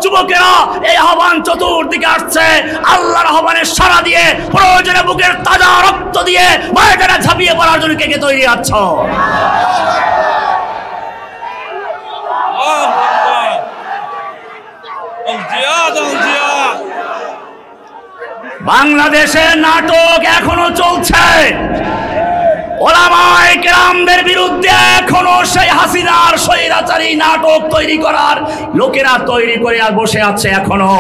যুবকেরা এই আহ্বান চতুর্দিকে আসছে, আল্লাহর আহ্বানে সাড়া দিয়ে প্রয়োজনে বুকের তাজা রক্ত দিয়ে ময়দানে ঝাঁপিয়ে পড়ার জন্য কে কে তৈরি আছো? বাংলাদেশে নাটক এখনো চলছে। ওলামায়ে কেরামদের বিরুদ্ধে এখনো সেই হাসিনার স্বৈরাচারী নাটক তৈরি করার লোকেরা তৈরি করে আর বসে আছে এখনো।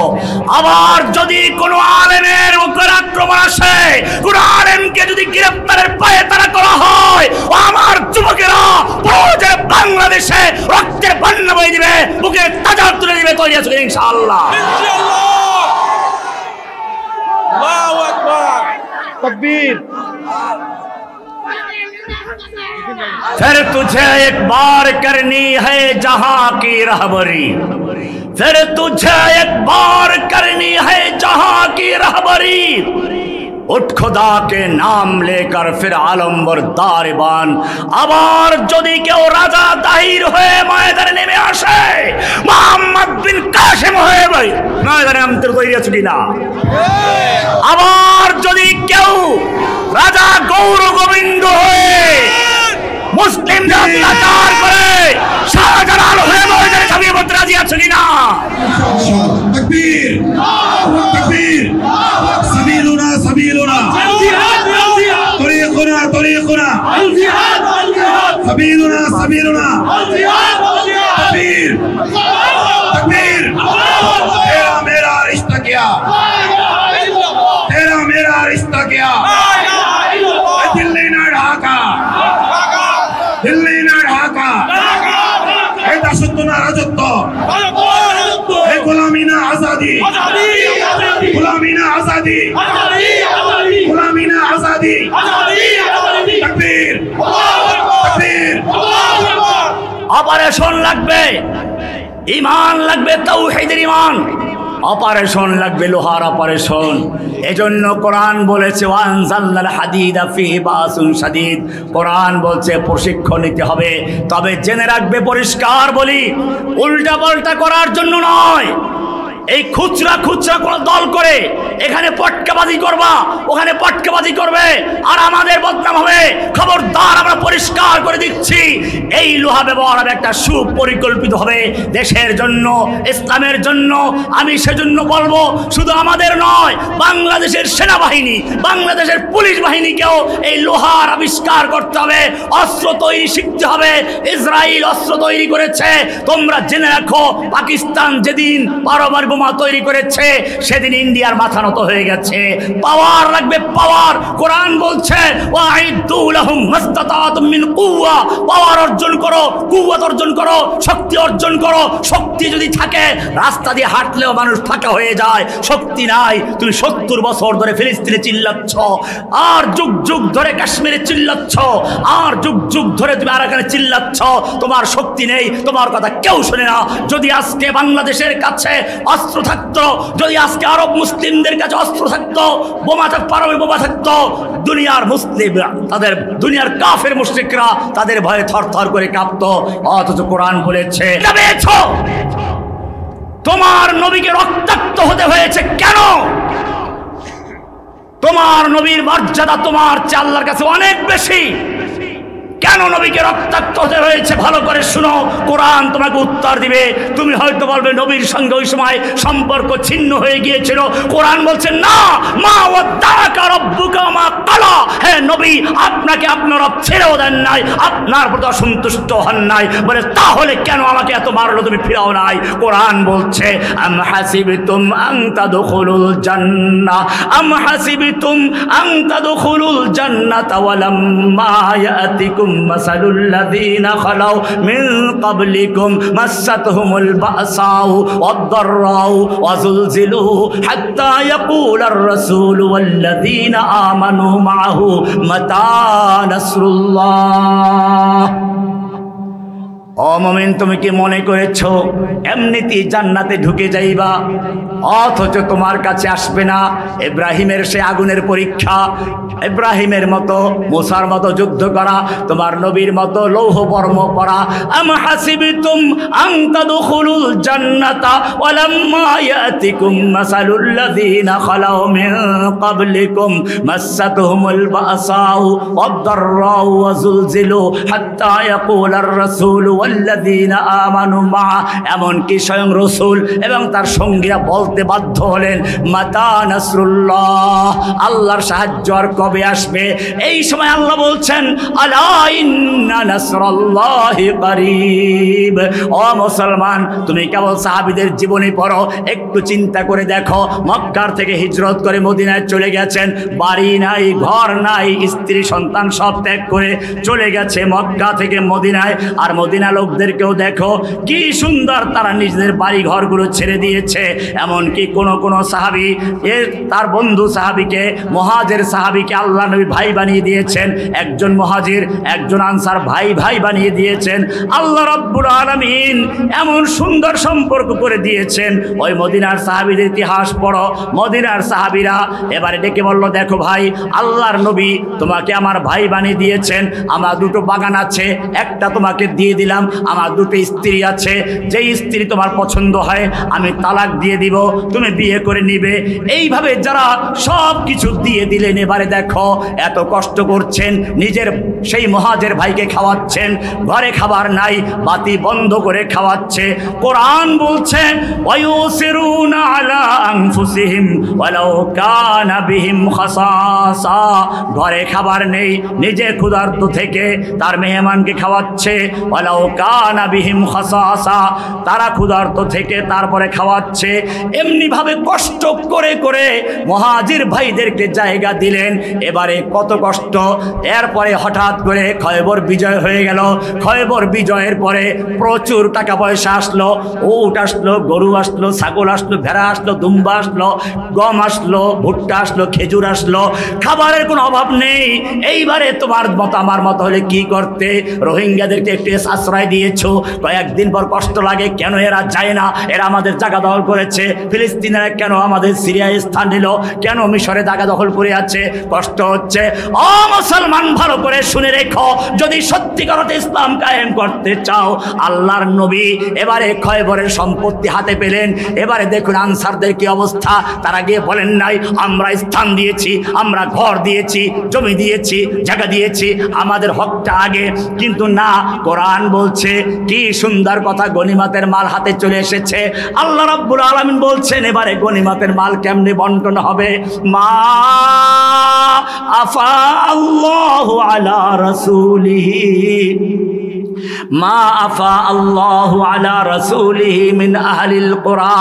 আবার যদি কোনো আলেমের উপর আক্রমণ আসে, কোনো আলেমকে যদি গ্রেফতারের পায়ে তারা করা হয়, আমার যুবকেরা প্রয়োজনে বাংলাদেশে রক্তের বন্যা বয়ে দিবে, বুকে তাজা তুলে দিবে, তৈরি আছে ইনশাআল্লাহ। আল্লাহু আকবার, তাকবীর। फिर तुझे एक बार करनी है जहां की रहबरी, फिर तुझे एक बार करनी है जहां की रहबरी, उठ खुदा के नाम लेकर फिर आलमवर दारिबान। আবার যদি কেউ রাজা তাহির হয়ে ময়দানে নেমে আসে, মোহাম্মদ বিন কাসেম হয়ে ময়দানে নামতে তৈরি আছে কিনা? আবার যদি কেউ রাজা গৌর গোবিন্দ হয়ে মুসলিমদের অত্যাচার করে শাহজালাল হয়ে ময়দানে ঝাঁপিয়ে পড়তে রাজি আছে কিনা? তাকবীর, তাকবীর। সাবিলুনা সাবিলুনা, তরিকুনা তরিকুনা, সাবিলুনা সাবিলুনা, তাকবীর, তাকবীর। तेरा मेरा रिश्ता क्या, तेरा मेरा रिश्ता क्या, दिल्ली ना ढाका, दिल्ली ना ढाका, এই দাসত্ব না রাজত্ব, এই গোলামি না আজাদি, গোলামি না আজাদি, গোলামি না আজাদি। তাকবীর, তাকবীর। অপারেশন লাগবে, ঈমান লাগবে, তাওহীদের ঈমান। অপারেশন লাগবে, লোহার অপারেশন। এজন্য কোরআন বলেছে ওয়ানজালনাল হাদিদা ফিহি বাসুন শাদীদ। কোরআন বলছে প্রশিক্ষণ নিতে হবে। তবে জেনে রাখবে, পরিষ্কার বলি, উল্টা পাল্টা করার জন্য নয়। এই খুচরা খুচরা কোন দল করে এখানে পটকাবাজি করবা, ওখানে পটকাবাজি করবে, আর আমাদের বদনাম হবে। খবরদার, আমরা পরিষ্কার করে দিচ্ছি, এই লোহা ব্যবহার হবে একটা সুপরিকল্পিত হবে দেশের জন্য, ইসলামের জন্য। আমি সেজন্য বলবো, শুধু আমাদের নয়, বাংলাদেশের সেনাবাহিনী, বাংলাদেশের পুলিশ বাহিনীকেও এই লোহার আবিষ্কার করতে হবে, অস্ত্র তৈরি শিখতে হবে। ইসরায়েল অস্ত্র তৈরি করেছে, তোমরা জেনে রাখো, পাকিস্তান যেদিন পারমাণবিক বোমা তৈরি করেছে সেদিন ইন্ডিয়ার মাথা নত হয়ে গেছে। পাওয়ার লাগবে, পাওয়ার। কোরআন বলছে ওয়াইদু লাহুম মাসতাতাতুম মিন কুওয়া, পাওয়ার অর্জন করো, কুওয়াত অর্জন করো, শক্তি অর্জন করো। শক্তি যদি থাকে, রাস্তা দিয়ে হাঁটলেও মানুষ ফাঁকা হয়ে যায়। শক্তি নাই, তুমি 70 বছর ধরে ফিলিস্তিনে চিল্লাচ্ছ, আর যুগ যুগ ধরে কাশ্মীরে চিল্লাচ্ছ, আর যুগ যুগ ধরে তুমি আরাকানে চিল্লাচ্ছ। তোমার শক্তি নেই, তোমার কথা কেউ শোনে না। যদি আজকে বাংলাদেশের কাছে অস্ত্র থাকতো, যদি আজকে আরব মুসলিমদের কাছে অস্ত্র থাকতো, বোমা থাকতো, পারমাণবিক বোমা থাকতো, দুনিয়ার মুসলিম, তাদের দুনিয়ার কাফের মুশরিকরা তাদের ভয়ে থরথর করে কাঁপতো। অথচ কোরআন বলেছে, তোমার নবীকে রক্তাক্ত হতে হয়েছে কেন? তোমার নবীর মর্যাদা তোমার চেয়ে আল্লাহর কাছে অনেক বেশি। কেন নবীকে রক্তাক্ত হতে হয়েছে? ভালো করে শুনো, কোরআন তোমাকে উত্তর দিবে। তুমি হয়তো বলবে নবীর সঙ্গে ওই সময় সম্পর্ক ছিন্ন হয়ে গিয়েছিল। কোরআন বলছে না, মা ওয়াদ্দাকা রাব্বুকা মা ক্বালা। হে নবী, আপনাকে আপনার রব ছেড়েও দেন নাই, আপনার প্রতি অসন্তুষ্ট হন নাই। বলে তাহলে কেন আমাকে এত মারলো, তুমি ফিরাও নাই? কোরআন বলছে আম হাসিবতুম আন তাদখুলুল জান্নাহ, আম হাসিবতুম আন তাদখুলুল জান্নাতা ওয়ালাম্মা ইয়াতিকুম مثل الذين خلوا من قبلكم مستهم البأساء والضراء وزلزلوا حتى يقول الرسول والذين آمنوا معه متى نصر الله ও মুমিন, তুমি কি মনে করেছো এমনিতেই জান্নাতে ঢুকে যাইবা, অথচ তোমার কাছে আসবে না ইব্রাহিমের সে আগুনের পরীক্ষা, ইব্রাহিমের মতো মুসার মতো যুদ্ধ করা, তোমার নবীর মতো লৌহ বর্ম পরা। আম হাসিবতুম আন তাদখুলুল জান্নাতা ওয়ালাম্মা ইয়াতিকুম মাসালুল লাযিনা খালাউ মিন ক্বাবলিকুম মাসাতুহুমুল বাসাউ ওয়াদ-দাররাউ ওয়া যুলজিলু হাত্তা ইয়াকুলার রাসূল ওয়াল্লাযিনা আমানু মা, এমনকি স্বয়ং রাসূল এবং তার সঙ্গীরা বলতে বাধ্য হলেন মাতা নাসরুল্লাহ, আল্লাহর সাহায্য আর কবে আসবে? এই সময় আল্লাহ বলছেন আলা ইন্না নাসরাল্লাহি করিব। ও মুসলমান, তুমি কেবল সাহাবীদের জীবনী পড়ো, একটু চিন্তা করে দেখো, মক্কার থেকে হিজরত করে মদিনায় চলে গেছেন, বাড়ি নাই, ঘর নাই, স্ত্রী সন্তান সব ত্যাগ করে চলে গেছে মক্কা থেকে মদিনায়। আর মদিনা লোকদেরকেও দেখো কি সুন্দর, তারা নিজেদের বাড়ি ঘরগুলো ছেড়ে দিয়েছে। এমনকি কোন সাহাবী তার বন্ধু সাহাবীকে, মুহাজির সাহাবীকে আল্লাহ নবী ভাই বানিয়ে দিয়েছেন, একজন মুহাজির একজন আনসার ভাই ভাই বানিয়ে দিয়েছেন। আল্লাহ রাব্বুল আলামিন এমন সুন্দর সম্পর্ক করে দিয়েছেন। ওই মদিনার সাহাবীদের ইতিহাস পড়ো, মদিনার সাহাবীরা এবারে ডেকে বলল দেখো ভাই, আল্লাহর নবী তোমাকে আমার ভাই বানিয়ে দিয়েছেন, আমার দুটো বাগান আছে, একটা তোমাকে দিয়ে দিলাম, আমার দুটো স্ত্রী আছে, যেই স্ত্রী তোমার পছন্দ হয় আমি তালাক দিয়ে দিব, তুমি বিয়ে করে নিবে। এইভাবে যারা সব কিছু দিয়ে দিলেন, এবারে দেখো এত কষ্ট করছেন, নিজের সেই মুহাজির ভাইকে খাওয়াচ্ছেন, ঘরে খাবার নাই, বাতি বন্ধ করে খাওয়াচ্ছে। কোরআন বলছে ওয়ায়ুসিরুনা আলা আনফুসিহিম ওয়ালাউ কানা বিহিম খাসাসা, ঘরে খাবার নেই, নিজে ক্ষুধার্ত থেকে তার মেহমানকে খাওয়াচ্ছে, ওয়ালাউ কানা বিহিম খাসাসা, তারা ক্ষুধার্ত থেকে তারপরে খাওয়াচ্ছে। এমনি ভাবে কষ্ট করে করে মুহাজির ভাইদেরকে জায়গা দিলেন। এবারে কত কষ্ট। এরপরে হঠাৎ করে খয়বর বিজয় হয়ে গেল। খয়বর বিজয়ের পরে প্রচুর টাকা পয়সা আসলো, উট আসলো, গরু আসলো, ছাগল আসলো, ভেড়া আসলো, দুম্বা আসলো, গম আসলো, ভুট্টা আসলো, খেজুর আসলো, খাবারের কোনো অভাব নেই। এইবারে তোমার মতো আমার মতো হলে কি করতে? রোহিঙ্গাদেরকে একটু আশ্রয় দিয়েছো, কয়েকদিন পর কষ্ট লাগে, কেন এরা যায় না, এরা আমাদের জায়গা দখল করেছে, ফিলিস্তিনিরা কেন আমাদের সিরিয়ায় স্থান নিল, কেন মিশরে জায়গা দখল করে আছে, কষ্ট হচ্ছে। ও মুসলমান, ভালো করে শুনে রেখো, যদি সত্যিকার অর্থে ইসলাম কায়েম করতে চাও, আল্লাহর নবী এবারে খয়বরের সম্পত্তি হাতে পেলেন। এবারে দেখুন আনসারদের কি অবস্থা। তারা গিয়ে বলেন নাই আমরা স্থান দিয়েছি, আমরা ঘর দিয়েছি, জমি দিয়েছি, জায়গা দিয়েছি, আমাদের হকটা আগে। কিন্তু না, কোরআন বলছে কি সুন্দর কথা, গনিমতের মাল হাতে চলে এসেছে। আল্লাহ রাব্বুল আলামিন বলছেন এবারে গনিমতের মাল কেমনে বন্টন হবে? মা আফা আল্লাহু আলা রাসূলিহি, মা আফা আল্লাহু আলা রাসূলিহি মিন আহলিল কুরা,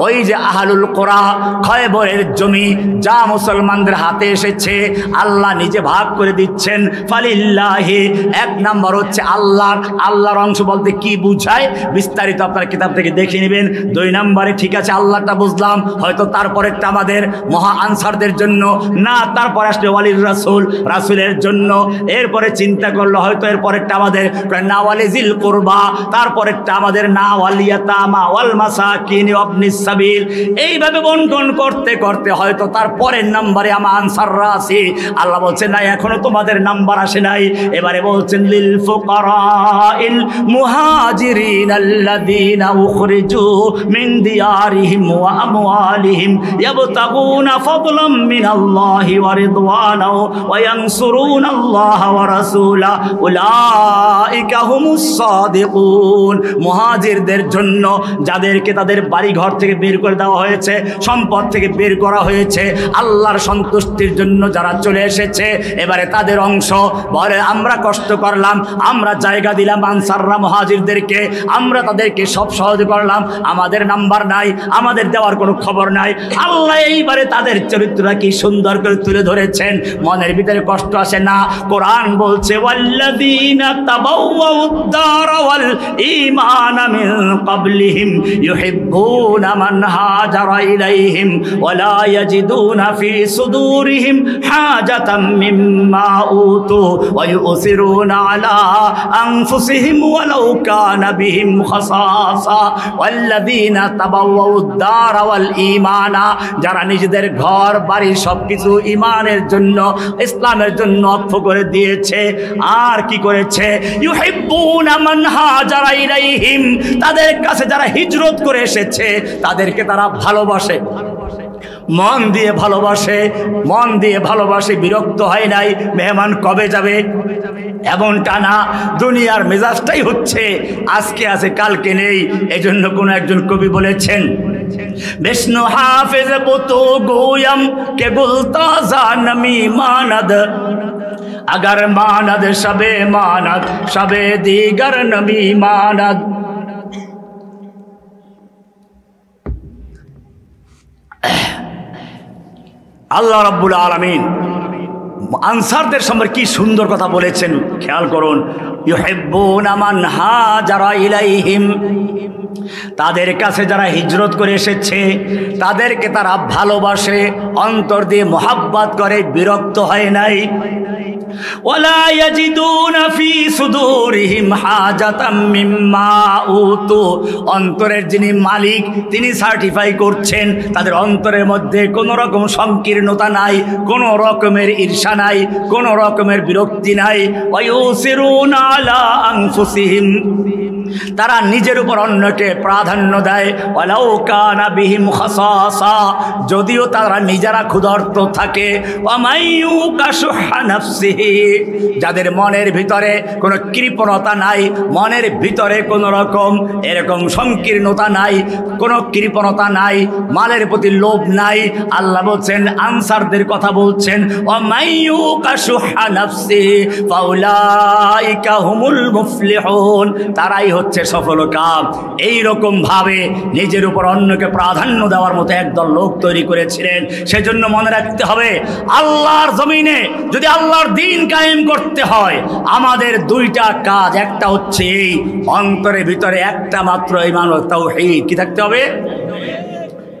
ওই যে আহলুল কুরা খয়বরের জমি যা মুসলমানদের হাতে এসেছে আল্লাহ নিজে ভাগ করে দিচ্ছেন। ফালিল্লাহি, এক নাম্বার হচ্ছে আল্লাহর। আল্লাহর অংশ বলতে কি বুঝায় বিস্তারিত আপনার কিতাব থেকে দেখে নেবেন। দুই নম্বরে ঠিক আছে আল্লাহটা বুঝলাম, হয়তো তারপরেরটা আমাদের মহা আনসারদের জন্য না, তারপরে আসলে ওয়ালির রাসূল, রাসূলের জন্য। এরপরে চিন্তা করলো হয়তো এরপরেরটা আমাদের না ওয়ালিজিল কুরবা, তারপরেরটা আমাদের না ওয়ালিয়াতামা ওয়াল মাসাকিন ওয়াবনিস সাবিল। এইভাবে বন্টন করতে করতে হয়তো তারপরের নম্বরে আমার আনসাররা আছে। আল্লাহ বলছেন না, এখনো তোমাদের নাম্বার আসে নাই। এবারে বলছেন লিল ফুকারাইল মুহাজিরিন আল্লাযীনা উখরিজু মিন দিয়ারিহিম ওয়া আমওয়ালিহিম ইয়াবতাগুনা ফাদলাম মিনাল্লাহি ওয়া রিদওয়ানাহু ওয়া ইয়ানসুরুনাল্লাহা ওয়া রাসূলাহু উলাইকা হুমুস সাদিকুন। মুহাজিরদের জন্য যাদেরকে তাদের বাড়ি ঘর থেকে বের করে দেওয়া হয়েছে, সম্পদ থেকে বের করা হয়েছে, আল্লাহর সন্তুষ্টির জন্য যারা চলে এসেছে, এবারে তাদের অংশ বলে আমরা কষ্ট করলাম, আমরা জায়গা দিলাম আনসাররা মুহাজিরদেরকে, আমরা তাদেরকে সব সহজ করলাম, আমাদের নাম্বার নাই, আমাদের দেওয়ার কোনো খবর নাই। আল্লাহ এইবারে তাদের চরিত্রটা কি সুন্দর করে তুলে ধরেছেন, মনের ভিতরে কষ্ট আসে না। কোরআন বলছে ওয়াল্লাযীনা তাবাওয়া তাবাওয়াউ الدار والإيمان من قبلهم يحبون من هاجر إليهم ولا يجدون في صدورهم حاجة مما أوتوا ويؤثرون على أنفسهم ولو كان بهم خصاصة والذين تبوأوا الدار والإيمان যারা নিজেদের ঘর বাড়ি সবকিছু ঈমানের জন্য ইসলামের জন্য ওয়াকফ করে দিয়েছে আর কি করেছে ইউহিব্বুনা মান হাজারা ইলাইহিম তাদের কাছে যারা হিজরত করে এসেছে তাদেরকে তারা ভালোবাসে মন দিয়ে ভালোবাসে বিরক্ত হয় নাই মেহমান কবে যাবে এমনটা না দুনিয়ার মেজাজটাই হচ্ছে আজকে আছে কালকে নেই এজন্য কোন একজন কবি বলেছেন বিষ্ণু হাফেজ বুতু গোয়ম কে গুলতাজা নমি মানদ अगर मानद शबे दीगर नबी मानद আল্লাহ রাব্বুল আলামিন আনসারদের সম্পর্কে কি সুন্দর কথা বলেছেন খেয়াল করুন ইউহিব্বুনা মান হাজারা ইলাইহিম তাদের কাছে যারা হিজরত করে এসেছে তাদেরকে তারা ভালোবাসে অন্তর দিয়ে মোহাব্বত করে বিরক্ত হয় নাই ওয়ালা ইয়াজিদুনা ফি সুদুরিহিম হাজাতাম মিম্মা উতু অন্তরের যিনি মালিক তিনি সার্টিফাই করছেন তাদের অন্তরের মধ্যে কোনো রকম সংকীর্ণতা নাই কোনো রকমের ঈর্ষা নাই কোনো রকমের বিরক্তি নাই ওয়ায়ুসিরুনা আলা আনফুসিহিম তারা নিজের উপর অন্যকে প্রাধান্য দেয় ওয়ালাউ কানা বিহিম খাসাসা যদিও তারা নিজেরা ক্ষুধার্ত থাকে ওয়ামাইয়ুকা শুহা নাফসিহি যাদের মনের ভিতরে কোনো কৃপণতা নাই মনের ভিতরে কোনো রকম এরকম সংকীর্ণতা নাই কোনো কৃপণতা নাই মালের প্রতি লোভ নাই আল্লাহ বলছেন আনসারদের কথা বলছেন ওয়ামাইয়ুকা শুহা নাফসিহি ফাউলাইকা হুমুল মুফলিহুন তারাই হচ্ছে সফল কাম এই রকম ভাবে নিজের উপর অন্যকে প্রাধান্য দেওয়ার মতো একদল লোক তৈরি করেছিলেন সেজন্য মনে রাখতে হবে আল্লাহর জমিনে যদি আল্লাহর দ্বীন কায়েম করতে হয় আমাদের দুইটা কাজ একটা হচ্ছে এই অন্তরের ভিতরে একটা মাত্র ঈমান ও তাওহীদ কি থাকতে হবে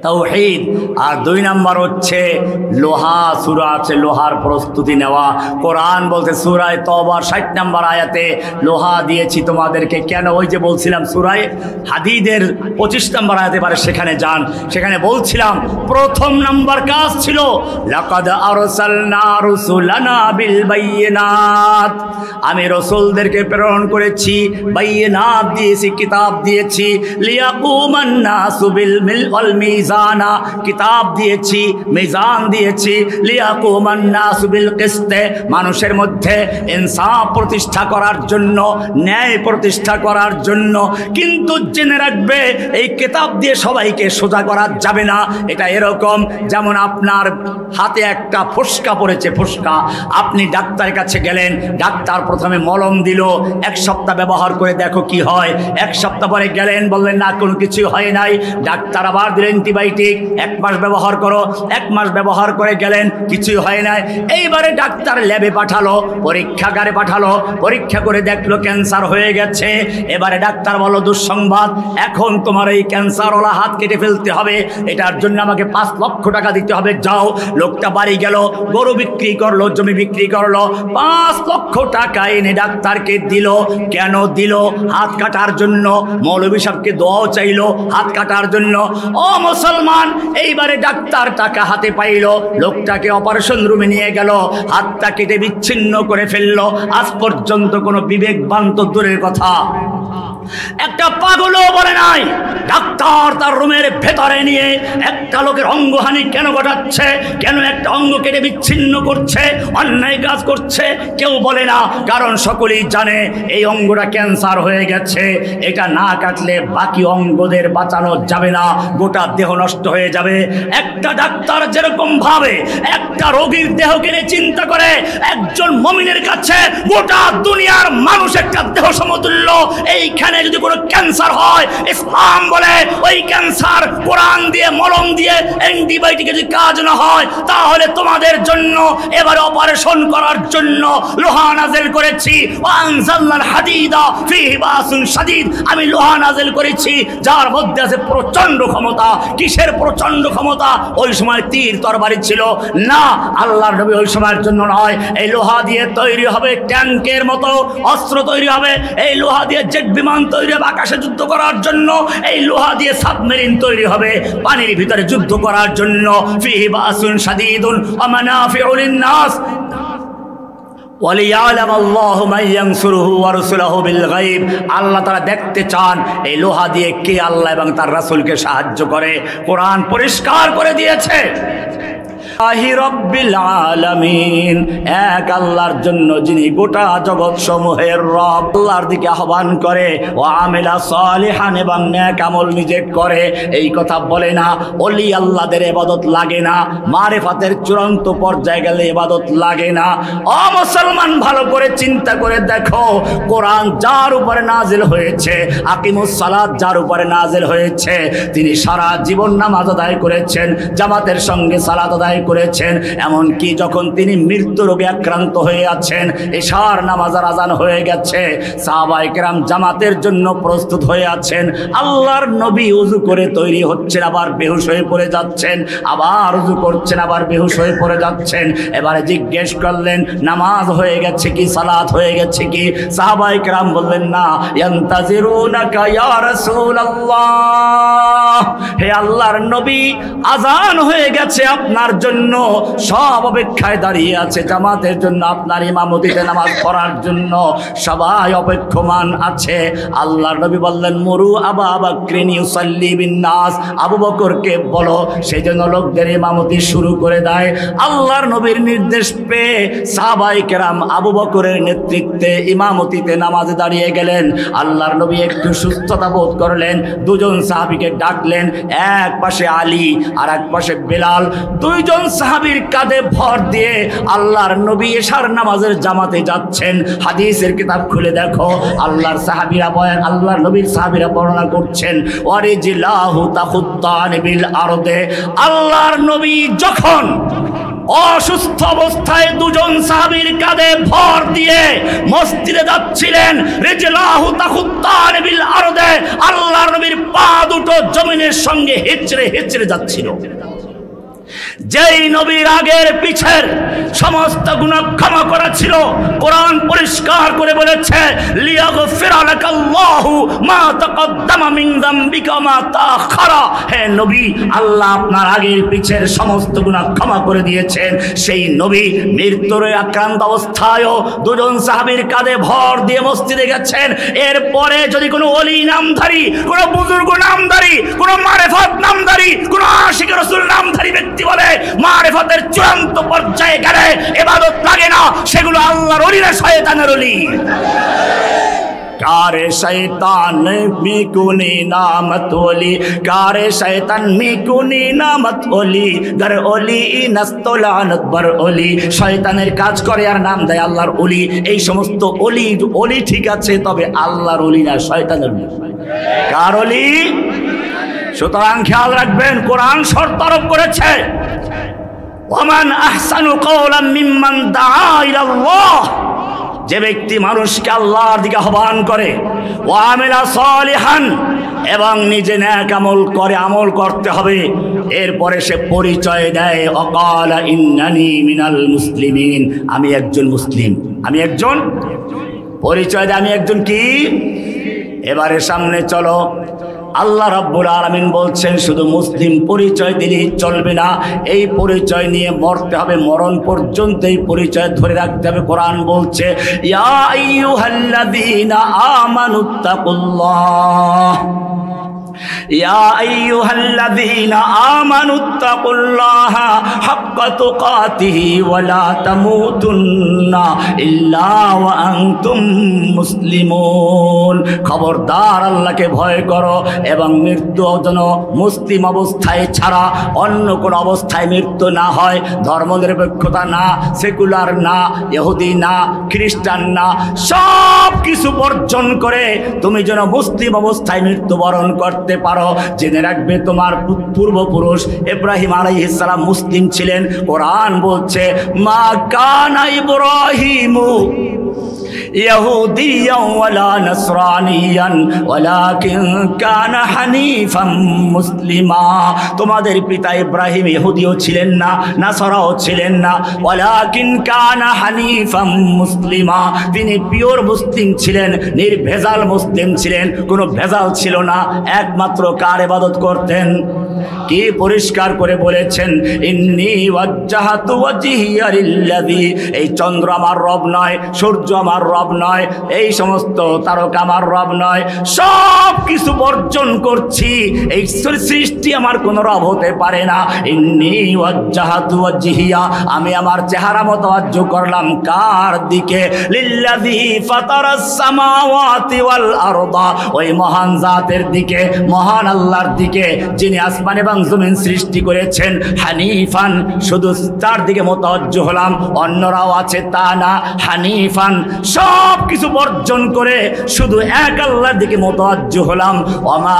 তাওহীদ আর দুই নাম্বার হচ্ছে লোহা সূরা আছে লোহার প্রস্তুতি নেওয়া কোরআন বলতে সূরা তওবার 60 নম্বর আয়াতে লোহা দিয়েছি তোমাদেরকে কেন ওই যে বলছিলাম সূরা হাদীদের 25 নম্বর আয়াতে পারে সেখানে যান সেখানে বলছিলাম প্রথম নাম্বার কাজ ছিল লাকাদ আরসালনা রুসুলানা বিল বাইয়িনাত আমি রাসূলদেরকে প্রেরণ করেছি বাইয়িনাত দিয়েছি কিতাব দিয়েছি লিয়াকুমান নাসু বিল ওয়াল মিজানা কিতাব দিয়েছি মিজান দিয়েছি লিয়াকুমান নাসু বিল কিসতে মানুষের মধ্যে ইনসাফ প্রতিষ্ঠা করার জন্য ন্যায় প্রতিষ্ঠা করার জন্য কিন্তু জেনে রাখবে এই কিতাব দিয়ে সবাইকে সোজা করা যাবে না এটা এরকম যেমন আপনার হাতে একটা ফোসকা পড়েছে ফোসকা আপনি ডাক্তারের কাছে গেলেন ডাক্তার প্রথমে মলম দিল এক সপ্তাহ ব্যবহার করে দেখো কি হয় এক সপ্তাহ পরে গেলেন বললেন না কোনো কিছু হয় নাই ডাক্তার আবার দিলেন অ্যান্টিবায়োটিক এক মাস ব্যবহার করো এক মাস ব্যবহার করে গেলেন কিছুই হয় নাই এইবারে ডাক্তার ল্যাবে পাঠালো পরীক্ষাগারে পাঠালো পরীক্ষা করে দেখলো ক্যান্সার হয়ে গেছে এবারে ডাক্তার বলো দুঃসংবাদ এখন তোমার এই ক্যান্সারওয়ালা হাত কেটে ফেলতে হবে এটার জন্য আমাকে 5 লক্ষ টাকা দিতে হবে যাও লোকটা বাড়ি গেল গরু বিক্রি করলো জমি বিক্রি করলো 5 লক্ষ টাকা এনে ডাক্তারকে দিল কেন দিল হাত কাটার জন্য মৌলভী সাহেবকে দোয়াও চাইলো হাত কাটার জন্য ও মুসলমান এইবারে ডাক্তার টাকা হাতে পাইলো লোকটাকে অপারেশন রুমে নিয়ে গেল হাতটা কেটে বিচ্ছিন্ন করে ফেললো আজ পর্যন্ত কোনো বিবেকবান তো দূরের কথা একটা পাগলও বলে নাই ডাক্তার তার রুমের ভেতরে নিয়ে একটা লোকের অঙ্গহানি কেন ঘটাচ্ছে কেন একটা অঙ্গ কেটে বিচ্ছিন্ন করছে অন্যায় কাজ করছে কেউ বলে না কারণ সকলেই জানে এই অঙ্গটা ক্যান্সার হয়ে গেছে এটা না কাটলে বাকি অঙ্গদের বাঁচানো যাবে না গোটা দেহ নষ্ট হয়ে যাবে একটা ডাক্তার যেরকম ভাবে একটা রোগীর দেহ কেড়ে চিন্তা করে একজন মুমিনের কাছে গোটা দুনিয়ার মানুষ একটা দেহ সমতুল্য এইখানে যদি কোনো ক্যান্সার হয় ইসলাম বলে ওই ক্যান্সার কোরআন দিয়ে দিয়ে মলম দিয়ে অ্যান্টিবায়োটিকে যদি কাজ না হয়, তাহলে তোমাদের জন্য এবারে অপারেশন করার জন্য লোহা নাযিল করেছি। ওয়ানজালনাল হাদিদা ফীহি বাসুন শাদীদ, আমি লোহা নাযিল করেছি যার মধ্যে আছে প্রচন্ড ক্ষমতা। কিসের প্রচন্ড ক্ষমতা? ওই সময় তীর তরবারি ছিল না, আল্লাহর নবী ওই সময়ের জন্য নয়। এই লোহা দিয়ে তৈরি হবে ট্যাঙ্কের মতো অস্ত্র তৈরি হবে, এই লোহা দিয়ে জেট বিমান তৈরি হবে আকাশে যুদ্ধ করার জন্য, এই লোহা দিয়ে সাবমেরিন তৈরি হবে পানির ভিতরে যুদ্ধ করার জন্য। ফীহি বাসুন শাদীদুন ওয়া মানাফিউ লিন-নাস ওয়ালিয়ালাম আল্লাহু মান ইয়ানসুরুহু ওয়া রাসূলুহু বিল গায়ব। আল্লাহ তাআলা দেখতে চান এই লোহা দিয়ে কে আল্লাহ এবং তার রাসূলকে সাহায্য করে। কোরআন পরিষ্কার করে দিয়েছে রব্বিল আলামিন, এক আল্লাহর জন্য যিনি গোটা জগৎ সমূহের রব। আল্লাহর দিকে আহ্বান করে ও আমিলা সালিহান, এবং নেক আমল নিজে করে। এই কথা বলে না ওলি আল্লাহদের ইবাদত লাগে না, মারিফাতের চূড়ান্ত পর্যায়ে গেলে ইবাদত লাগে না। ও মুসলমান, ভালো করে চিন্তা করে দেখো, কোরআন যার উপরে নাজিল হয়েছে, আকিমুস সালাত যার উপরে নাজিল হয়েছে, তিনি সারা জীবন নামাজ আদায় করেছেন, জামাতের সঙ্গে সালাত আদায় করেছেন। এমনকি যখন তিনি মৃত্যু রোগে আক্রান্ত হয়ে আছেন, এশার নামাজের আজান হয়ে গেছে, সাহাবায়ে কেরাম জামাতের জন্য প্রস্তুত হয়ে আছেন। আল্লাহর নবী ওযু করে তৈরি হচ্ছেন, আবার বেহুশ হয়ে পড়ে যাচ্ছেন, আবার ওযু করছেন, আবার বেহুশ হয়ে পড়ে যাচ্ছেন। এবারে জিজ্ঞেস করলেন নামাজ হয়ে গেছে কি, সালাত হয়ে গেছে কি? সাহাবায়ে কেরাম বললেন না, ইয়ান্তাজিরুনাকা ইয়া রাসূলুল্লাহ, হে আল্লাহর নবী আজান হয়ে গেছে আপনার জন্য, সব অপেক্ষায় দাঁড়িয়ে আছে জামাতের জন্য, আপনার ইমামতিতে নামাজ পড়ার জন্য সবাই অপেক্ষমান আছে। আল্লাহর নবী বললেন মুরু আবা বকরিন ইউসাল্লি বিন নাস, আবু বকরকে বলো সেই জন্য লোকদের ইমামতি শুরু করে দেয়। আল্লাহর নবীর নির্দেশ পেয়ে সাহাবায়ে কেরাম আবু বকরের নেতৃত্বে ইমামতিতে নামাজে দাঁড়িয়ে গেলেন। আল্লাহর নবী একটু সুস্থতা বোধ করলেন, দুজন সাহাবীকে ডাকলেন, এক পাশে আলী আর এক পাশে বেলাল। দুইজন সাহাবীর কাঁধে ভর দিয়ে আল্লাহর নবী এশার নামাজের জামাতে যাচ্ছেন। হাদিসের কিতাব খুলে দেখো, আল্লাহর সাহাবীরা বলেন, আল্লাহর নবীর সাহাবীরা বর্ণনা করছেন, ওয়ারিজিলাহু তাখুত্তান বিল আরদে, আল্লাহর নবী যখন অসুস্থ অবস্থায় দুজন সাহাবীর কাঁধে ভর দিয়ে মসজিদে যাচ্ছিলেন, রিজলাহু তাখুত্তান বিল আরদে, আল্লাহর নবীর পা দুটো জমিনের সঙ্গে হেঁচড়ে হেঁচড়ে যাচ্ছিল। যেই নবীর আগের পিছের সমস্ত গুনাহ ক্ষমা করা ছিল, কোরআন পরিষ্কার করে বলেছে লিয়াগফিরা লাকাল্লাহু মা তাকদ্দামা মিন যামবিকা মা তাআখারা, হে নবী আল্লাহ আপনার আগের পিছের সমস্ত গুনাহ ক্ষমা করে দিয়েছেন। সেই নবী মৃত্যুর আক্রান্ত অবস্থায়ও দুজন সাহাবীর কাঁধে ভর দিয়ে মসজিদে গেছেন। এরপরে যদি কোনো ওলি নামধারী, কোনো বুজুর্গ নামধারী, কোনো মারিফাত নামধারী, কোনো আশিক রাসূল নামধারী ব্যক্তি বলে মারিফাতের চূড়ান্ত পর্যায়ে গেলে ইবাদত লাগে না, সেগুলো আল্লাহর ওলিরা শয়তানের ওলি। কারে শয়তান মিকুনি নামত ওলি, কারে শয়তান মিকুনি নামত ওলি, গর ওলি নস্তলানত বর ওলি, শয়তানের কাজ করে আর নাম দেয় আল্লাহর ওলি। এই সমস্ত ওলি ওলি ঠিক আছে, তবে আল্লাহর ওলি না, শয়তানের ওলি। কার ওলি? সুতরাং খেয়াল রাখবেন, কোরআন শর্ত আরোপ করেছে, ওয়ামান আহসানু কাওলাম মিম্মান দাআ ইলাল্লাহ, যে ব্যক্তি মানুষকে আল্লাহর দিকে আহ্বান করে, ওয়া আমিলা সালিহান, এবং নিজে নেক আমল করে, আমল করতে হবে। এরপরে সে পরিচয় দেয়, অকালা ইন্নানি মিনাল মুসলিমিন, আমি একজন মুসলিম, আমি একজন, পরিচয় দেয় আমি একজন কি। এবারে সামনে চলো, আল্লাহ রাব্বুল আলামিন বলছেন শুধু মুসলিম পরিচয় দিলেই চলবে না, এই পরিচয় নিয়ে মরতে হবে, মরণ পর্যন্ত এই পরিচয় ধরে রাখতে হবে। কোরআন বলছে ইয়া আইয়ুহাল্লাযীনা আমানুত্তাকুল্লাহ, ইয়া আইয়ুহাল্লাযীনা আমানুত্তাকুল্লাহা হাক্কা তুকাতিহি ওয়া লা তামুতুন্না ইল্লা ওয়া আনতুম মুসলিমুন, খবরদার আল্লাহকে ভয় করো এবং মৃত্যু যেন মুসলিম অবস্থায় ছাড়া অন্য কোনো অবস্থায় মৃত্যু না হয়। ধর্মনিরপেক্ষতা না, সেকুলার না, ইহুদি না, খ্রিস্টান না, সব কিছু বর্জন করে তুমি যেন মুসলিম অবস্থায় মৃত্যুবরণ করতে করতে পারো, জেনে রাখবে তোমার পূর্বপুরুষ ইব্রাহিম আলাইহিস সালাম মুসলিম ছিলেন। কোরআন বলছে মা কানা ইব্রাহিমু ইহুদিয়ান ওয়ালা নাসরানিয়ান ওয়ালাকিন কানা হানিফাম মুসলিমা। তোমাদের পিতা ইব্রাহিম ইহুদিও ছিলেন না, নাসারাও ছিলেন না, ওয়ালাকিন কানা হানিফাম মুসলিমা, তিনি পিওর মুসলিম ছিলেন, নির্ভেজাল মুসলিম ছিলেন, কোনো ভেজাল ছিল না। একমাত্র কার ইবাদত করতেন? কি পরিষ্কার করে বলেছেন ইন্নী ওয়াজ্জাহাতু ওয়াজহিয়া লিল্লাযী, এই চন্দ্র আমার রব নয়, সূর্য আমার রব নয়, এই সমস্ত তারকা আমার রব নয়, সব কিছু বর্জন করছি, এই সৃষ্টি আমার কোনো রব হতে পারে না। ইন্নী ওয়াজ্জাহাতু ওয়াজহিয়া, আমি আমার চেহারা মুতাওয়াজ্জহ করলাম কার দিকে? লিল্লাযী ফাতারাস সামাওয়াতি ওয়াল আরদা, ওই মহান জাতের দিকে, মহান আল্লাহর দিকে, যিনি আসমান এবং জমিন সৃষ্টি করেছেন। হানিফান, শুধু তার দিকে মুতাওয়াজ্জহ হলাম, অন্যরাও আছে তা না। হানিফান, সব কিছু বর্জন করে শুধু এক আল্লাহর দিকে মুতাওয়াজ্জহ হলাম। ওমা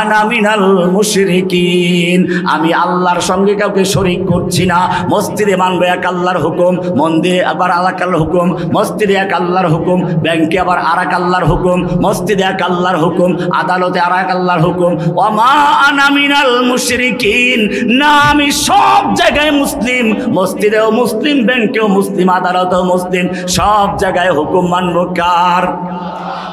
আনা মিনাল মুশরিকিন, আমি আল্লাহর সঙ্গে কাউকে শরীক করছি না। মসজিদে মানবো এক আল্লাহর হুকুম, মন্দিরে আবার আরেক আল্লাহর হুকুম, মসজিদে এক আল্লাহর হুকুম, ব্যাংকে আবার আরেক আল্লাহর হুকুম, মসজিদে এক আল্লাহর হুকুম, আদালতে আরেক আল্লাহর হুকুম। ওমা আনা মিনাল মুশরিকিন, না আমি সব জায়গায় মুসলিম, মসজিদেও মুসলিম, ব্যাংকেও মুসলিম, আদালতেও মুসলিম, সব জায়গায় হুকুম মানবো কার?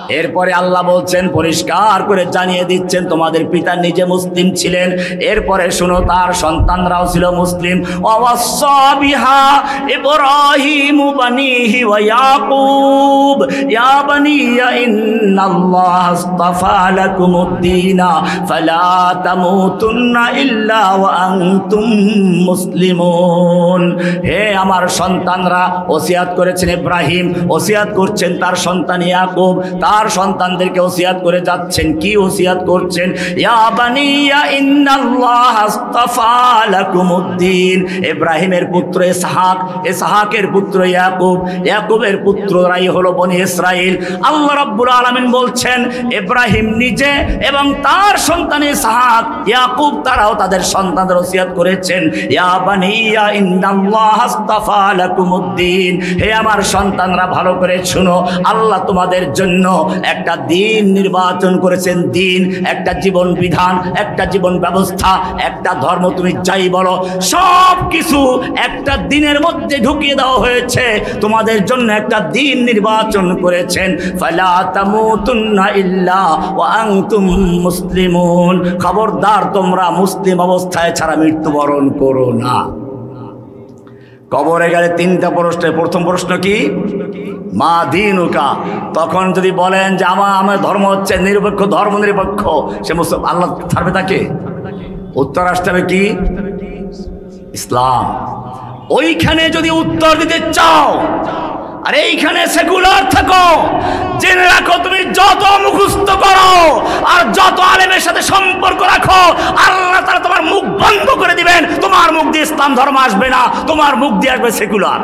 এরপরে আল্লাহ বলছেন, পরিষ্কার করে জানিয়ে দিচ্ছেন তোমাদের পিতা নিজে মুসলিম ছিলেন, এরপরে শুনো তার সন্তানরাও ছিল মুসলিম। ওয়াসা বিহা ইব্রাহিমু বানিহি ওয়া ইয়াকুব ইয়া বানিয়া ইন্নাল্লাহা আস্তাফা লাকুমুদ-দীনা ফালা তামুতুন্না ইল্লা ওয়া আনতুম মুসলিমুন। হে আমার সন্তানরা, ওসিয়াত করেছেন ইব্রাহিম, ওসিয়াত করছেন তার সন্তান ইয়াকুব, তার সন্তানদেরকে ওসিয়াত করে যাচ্ছেন। কি ওসিয়াত করছেন? ইয়া বানিয়া ইন্নাল্লাহা আস্তাফা লাকুমুদ-দীন, ইব্রাহিমের পুত্র ইসহাক, ইসহাকের পুত্র ইয়াকুব, ইয়াকুবের পুত্ররাই হলো বনি ইসরাইল। আল্লাহ রাব্বুল আলামিন বলছেন ইব্রাহিম নিজে এবং তার সন্তান ইসহাক, ইয়াকুব, তারাও তাদের সন্তানদের ওসিয়াত করেছেন ইয়া বানিয়া ইন্নাল্লাহা আস্তাফা লাকুমুদ-দীন, হে আমার সন্তানরা ভালো করে শুনো, আল্লাহ তোমাদের জন্য একটা দিন নির্বাচন করেছেন। দিন, একটা জীবন বিধান, একটা জীবন ব্যবস্থা, একটা ধর্ম, তুমি যাই বলো, সব কিছু একটা দিনের মধ্যে ঢুকিয়ে দেওয়া হয়েছে। তোমাদের জন্য একটা দিন নির্বাচন করেছেন। ফালা তামুতুন্না ইল্লা ওয়া আনতুম মুসলিমুন, খবরদার তোমরা মুসলিম অবস্থায় ছাড়া মৃত্যুবরণ করো না। কবরে গেলে তিনটা প্রশ্ন। প্রথম প্রশ্ন কি? মা দীনুকা। তখন যদি বলেন যে আমার ধর্ম হচ্ছে নিরপেক্ষ, ধর্ম নিরপেক্ষ, সে আল্লাহ ছাড়বে তাকে? উত্তর আসতে হবে কি? ইসলাম। ওইখানে যদি উত্তর দিতে চাও আর এইখানে সেকুলার থাকো, জেনে রাখো তুমি যত মুখস্থ করো আর যত আলেমের সাথে সম্পর্ক রাখো, আল্লাহ তাআলা তোমার মুখ বন্ধ করে দিবেন। তোমার মুখ দিয়ে ইসলাম ধর্ম আসবে না, তোমার মুখ দিয়ে আসবে সেকুলার।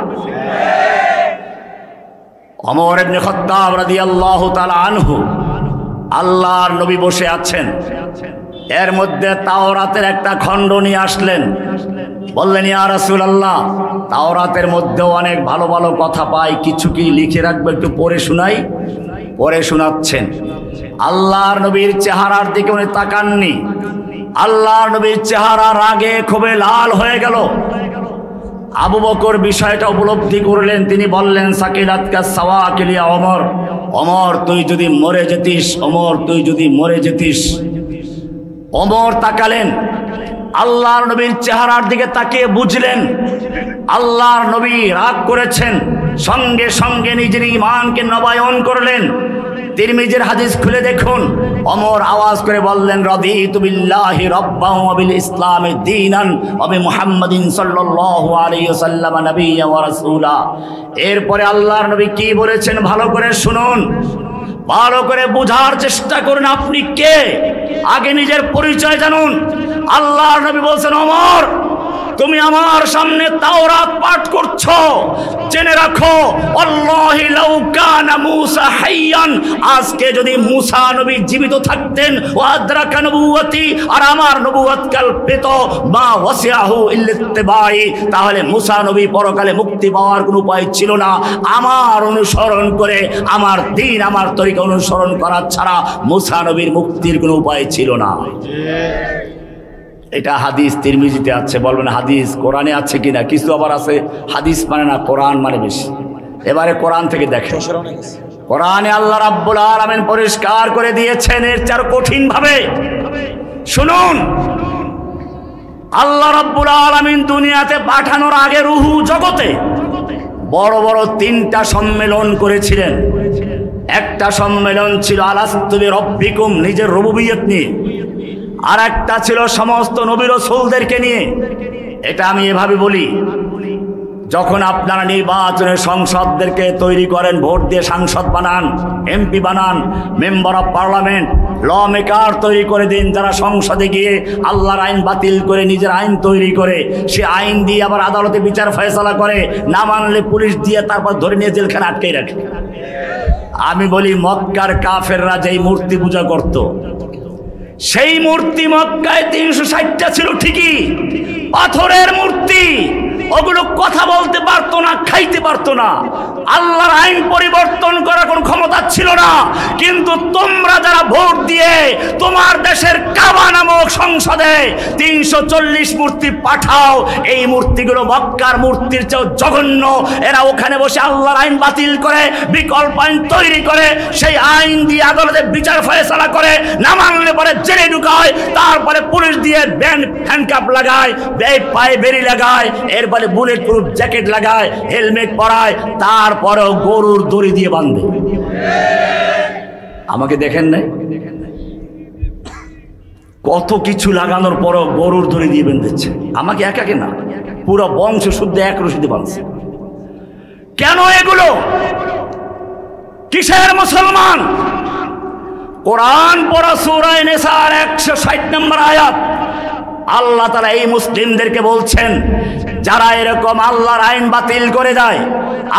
ওমর ইবনে খাত্তাব রাদিয়াল্লাহু তাআলা আনহু, আল্লাহর নবী বসে আছেন, এর মধ্যে তাওরাতের একটা খণ্ড নিয়ে আসলেন। বললেন ইয়া রাসূলুল্লাহ, তাওরাতের মধ্যে অনেক ভালো ভালো কথা পাই, কিছু কি লিখে রাখবো, একটু পড়ে শোনাই। পড়ে শোনাচ্ছেন। আল্লাহর নবীর চেহারার দিকে উনি তাকাননি। আল্লাহর নবীর চেহারা রাগে ক্ষোভে লাল হয়ে গেল। আবু বকর বিষয়টা উপলব্ধি করলেন। তিনি বললেন সাকিলাতকা সাওয়াকিল ইয়া ওমর, ওমর তুই যদি মরে যেতিস, ওমর তুই যদি মরে যেতিস। ওমর তাকালেন, আল্লাহর নবীর চেহারার দিকে তাকিয়ে বুঝলেন আল্লাহর নবী রাগ করেছেন। সঙ্গে সঙ্গে নিজের ঈমানকে নবায়ন করলেন। তিরমিজির হাদিস খুলে দেখুন। ওমর আওয়াজ করে বললেন রাদিতু বিল্লাহি রাব্বান ওয়া বিল ইসলামি দীনান ওয়া বি মুহাম্মাদিন সাল্লাল্লাহু আলাইহি ওয়াসাল্লাম নবিয়্যা ওয়া রাসূলা। এরপরে আল্লাহর নবী কি বলেছেন ভালো করে শুনুন, ভালো করে বোঝার চেষ্টা করুন আপনি কে, আগে নিজের পরিচয় জানুন। আল্লাহর নবী বলছেন ওমর তুমি আমার সামনে তাওরাত পাঠ করছো, জেনে রাখো আল্লাহি লাউ কানা মূসা হাইয়ান, আজকে যদি মূসা নবী জীবিত থাকতেন ওয়া আদরাকা নবুওয়াতি, আর আমার নবুয়ত কাল পেত, মা ওয়াসিআহু ইল্লা ইত্তিবাই, তাহলে মূসা নবী পরকালে মুক্তি পাওয়ার কোনো উপায় ছিল না। আমার অনুসরণ করে, আমার দ্বীন, আমার তরিকা অনুসরণ করা ছাড়া মূসা নবীর মুক্তির কোনো উপায় ছিল না। এটা হাদিস তিরমিজিতে আছে, বলবেন হাদিস কোরআনে আছে কিনা? কিছু আবার আছে হাদিস মানে না, কোরআন মানে বেশি। এবারে কোরআন থেকে দেখেন, কোরআনে আল্লাহ রাব্বুল আলামিন পরিষ্কার করে দিয়েছেন এর চার কঠিন ভাবে। শুনুন, আল্লাহ রাব্বুল আলামিন দুনিয়াতে পাঠানোর আগে রুহু জগতে বড় বড় 3টা সম্মেলন করেছিলেন। একটা সম্মেলন ছিল আলাস্তু বিরব্বিকুম, নিজের রুবুবিয়ত নিয়ে, আর একটা ছিল সমস্ত নবী রাসূলদেরকে নিয়ে। এটা আমি এভাবে বলি, যখন আপনারা নির্বাচনে সংসদদেরকে তৈরি করেন, ভোট দিয়ে সাংসদ বানান, এমপি বানান, member of parliament, lawmaker তৈরি করে দিন, যারা সংসদে গিয়ে আল্লাহর আইন বাতিল করে নিজের আইন তৈরি করে, সে আইন দিয়ে আবার আদালতে বিচার ফয়সালা করে, না মানলে পুলিশ দিয়ে তারপর ধরে নিয়ে জেলখানে আটকে রাখে। আমি বলি মক্কার কাফেররা যেই মূর্তি পূজা করত, সেই মূর্তি মক্কায় 360টা ছিল ঠিকই, পাথরের মূর্তি। ওগুলো কথা বলতে পারতো না, খাইতে পারতো না, আল্লাহর আইন পরিবর্তন করার কোনো ক্ষমতা ছিল না। কিন্তু তোমরা যারা ভোট দিয়ে তোমার দেশের কাবা নামক সংসদে 340 মূর্তি পাঠাও, এই মূর্তিগুলো মক্কার মূর্তির চেয়েও জঘন্য। এরা ওখানে বসে আল্লাহর আইন বাতিল করে, বিকল্প আইন তৈরি করে, সেই আইন দিয়ে আদালতে বিচার ফয়সালা করে, না মানলে পরে জেলে ঢুকায়, তারপরে পুলিশ দিয়ে হ্যান্ডকাপ লাগায়, পায়ে বেরি লাগায়, এরপরে বুলেট প্রুফ জ্যাকেট লাগায়, হেলমেট পরায়, তারপরেও গরুর দড়ি দিয়ে বাঁধে। আমাকে দেখেন নাই? কত কিছু লাগানোর পরও গরুর দড়ি দিয়ে বেঁধেছে। আমাকে একাকে না, পুরো বংশ শুদ্ধ এক রশিদে বাঁধছে। কেন এগুলো? কিসের মুসলমান? কোরআন পড়া সূরা নিসার 160 নম্বর আয়াত, আল্লাহ তাআলা এই মুসলিমদেরকে বলছেন, যারা এরকম আল্লাহর আইন বাতিল করে যায়,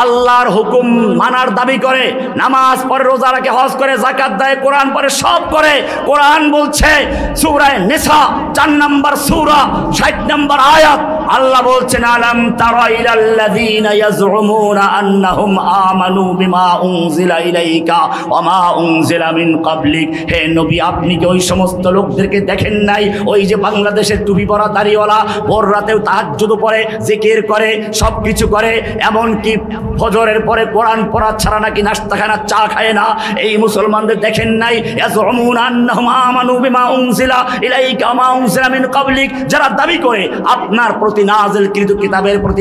আল্লাহর হুকুম মানার দাবি করে, নামাজ পড়ে, রোজা রাখে, হজ করে, যাকাত দেয়, কোরআন পড়ে, সব করে, কোরআন বলছে সূরা নিসা 4 নম্বর সূরা 60 নম্বর আয়াত, আল্লাহ বলছেন, আলাম তারা ইলাল্লাযীনা ইয়াজউমুনা আন্নাহুম আমানু বিমা উনজিলা ইলাইকা ওয়া মা উনজিলা মিন ক্বাবলিক। হে নবী, আপনি কি ওই সমস্ত লোকদেরকে দেখেন নাই, ওই যে বাংলাদেশের টুপি পরা দাড়িওয়ালা, ভোর রাতেও তাহাজ্জুদ পড়ে, জিকির করে, সব কিছু করে, এমনকি ফজরের পরে কোরআন পড়া ছাড়া নাকি নাস্তা খায় না, চা খায় না। এই মুসলমানদের দেখেন নাই? ইয়াজউমুনা আন্নাহুম আমানু বিমা উনজিলা ইলাইকা ওয়া মা উনজিলা মিন ক্বাবলিক, যারা দাবি করে আপনার প্রতি নাযিলকৃত কিতাবের প্রতি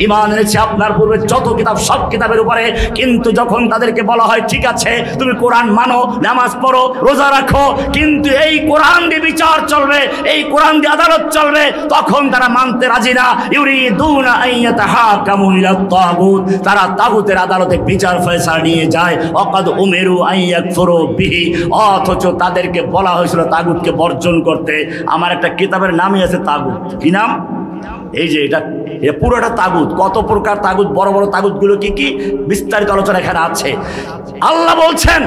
ঈমান এনেছে আপনার পূর্বে যত কিতাব, সব কিতাবের উপরে। কিন্তু যখন তাদেরকে বলা হয় ঠিক আছে তুমি কোরআন মানো, নামাজ পড়ো, রোজা রাখো, কিন্তু এই কোরআন দিয়ে বিচার চলবে, এই কোরআন দিয়ে আদালত চলবে, তখন তারা মানতে রাজি না। ইউরিদুনা আইয়াতাহাকামু ইলাত তাগুত, তারা তাগুতের আদালতে বিচার ফয়সালা নিয়ে যায়। ওয়াকাদ উমিরু আইয়াকফুরু বিহি, অথচ তাদেরকে বলা হয়েছিল তাগুতকে বর্জন করতে। আমার একটা কিতাবের নামই আছে তাগুত। কি নাম? এই যে এটা পুরোটা তাগুত। কত প্রকার তাগুত, বড় বড় তাগুতগুলো কি কি, বিস্তারিত আলোচনা এখানে আছে। আল্লাহ বলছেন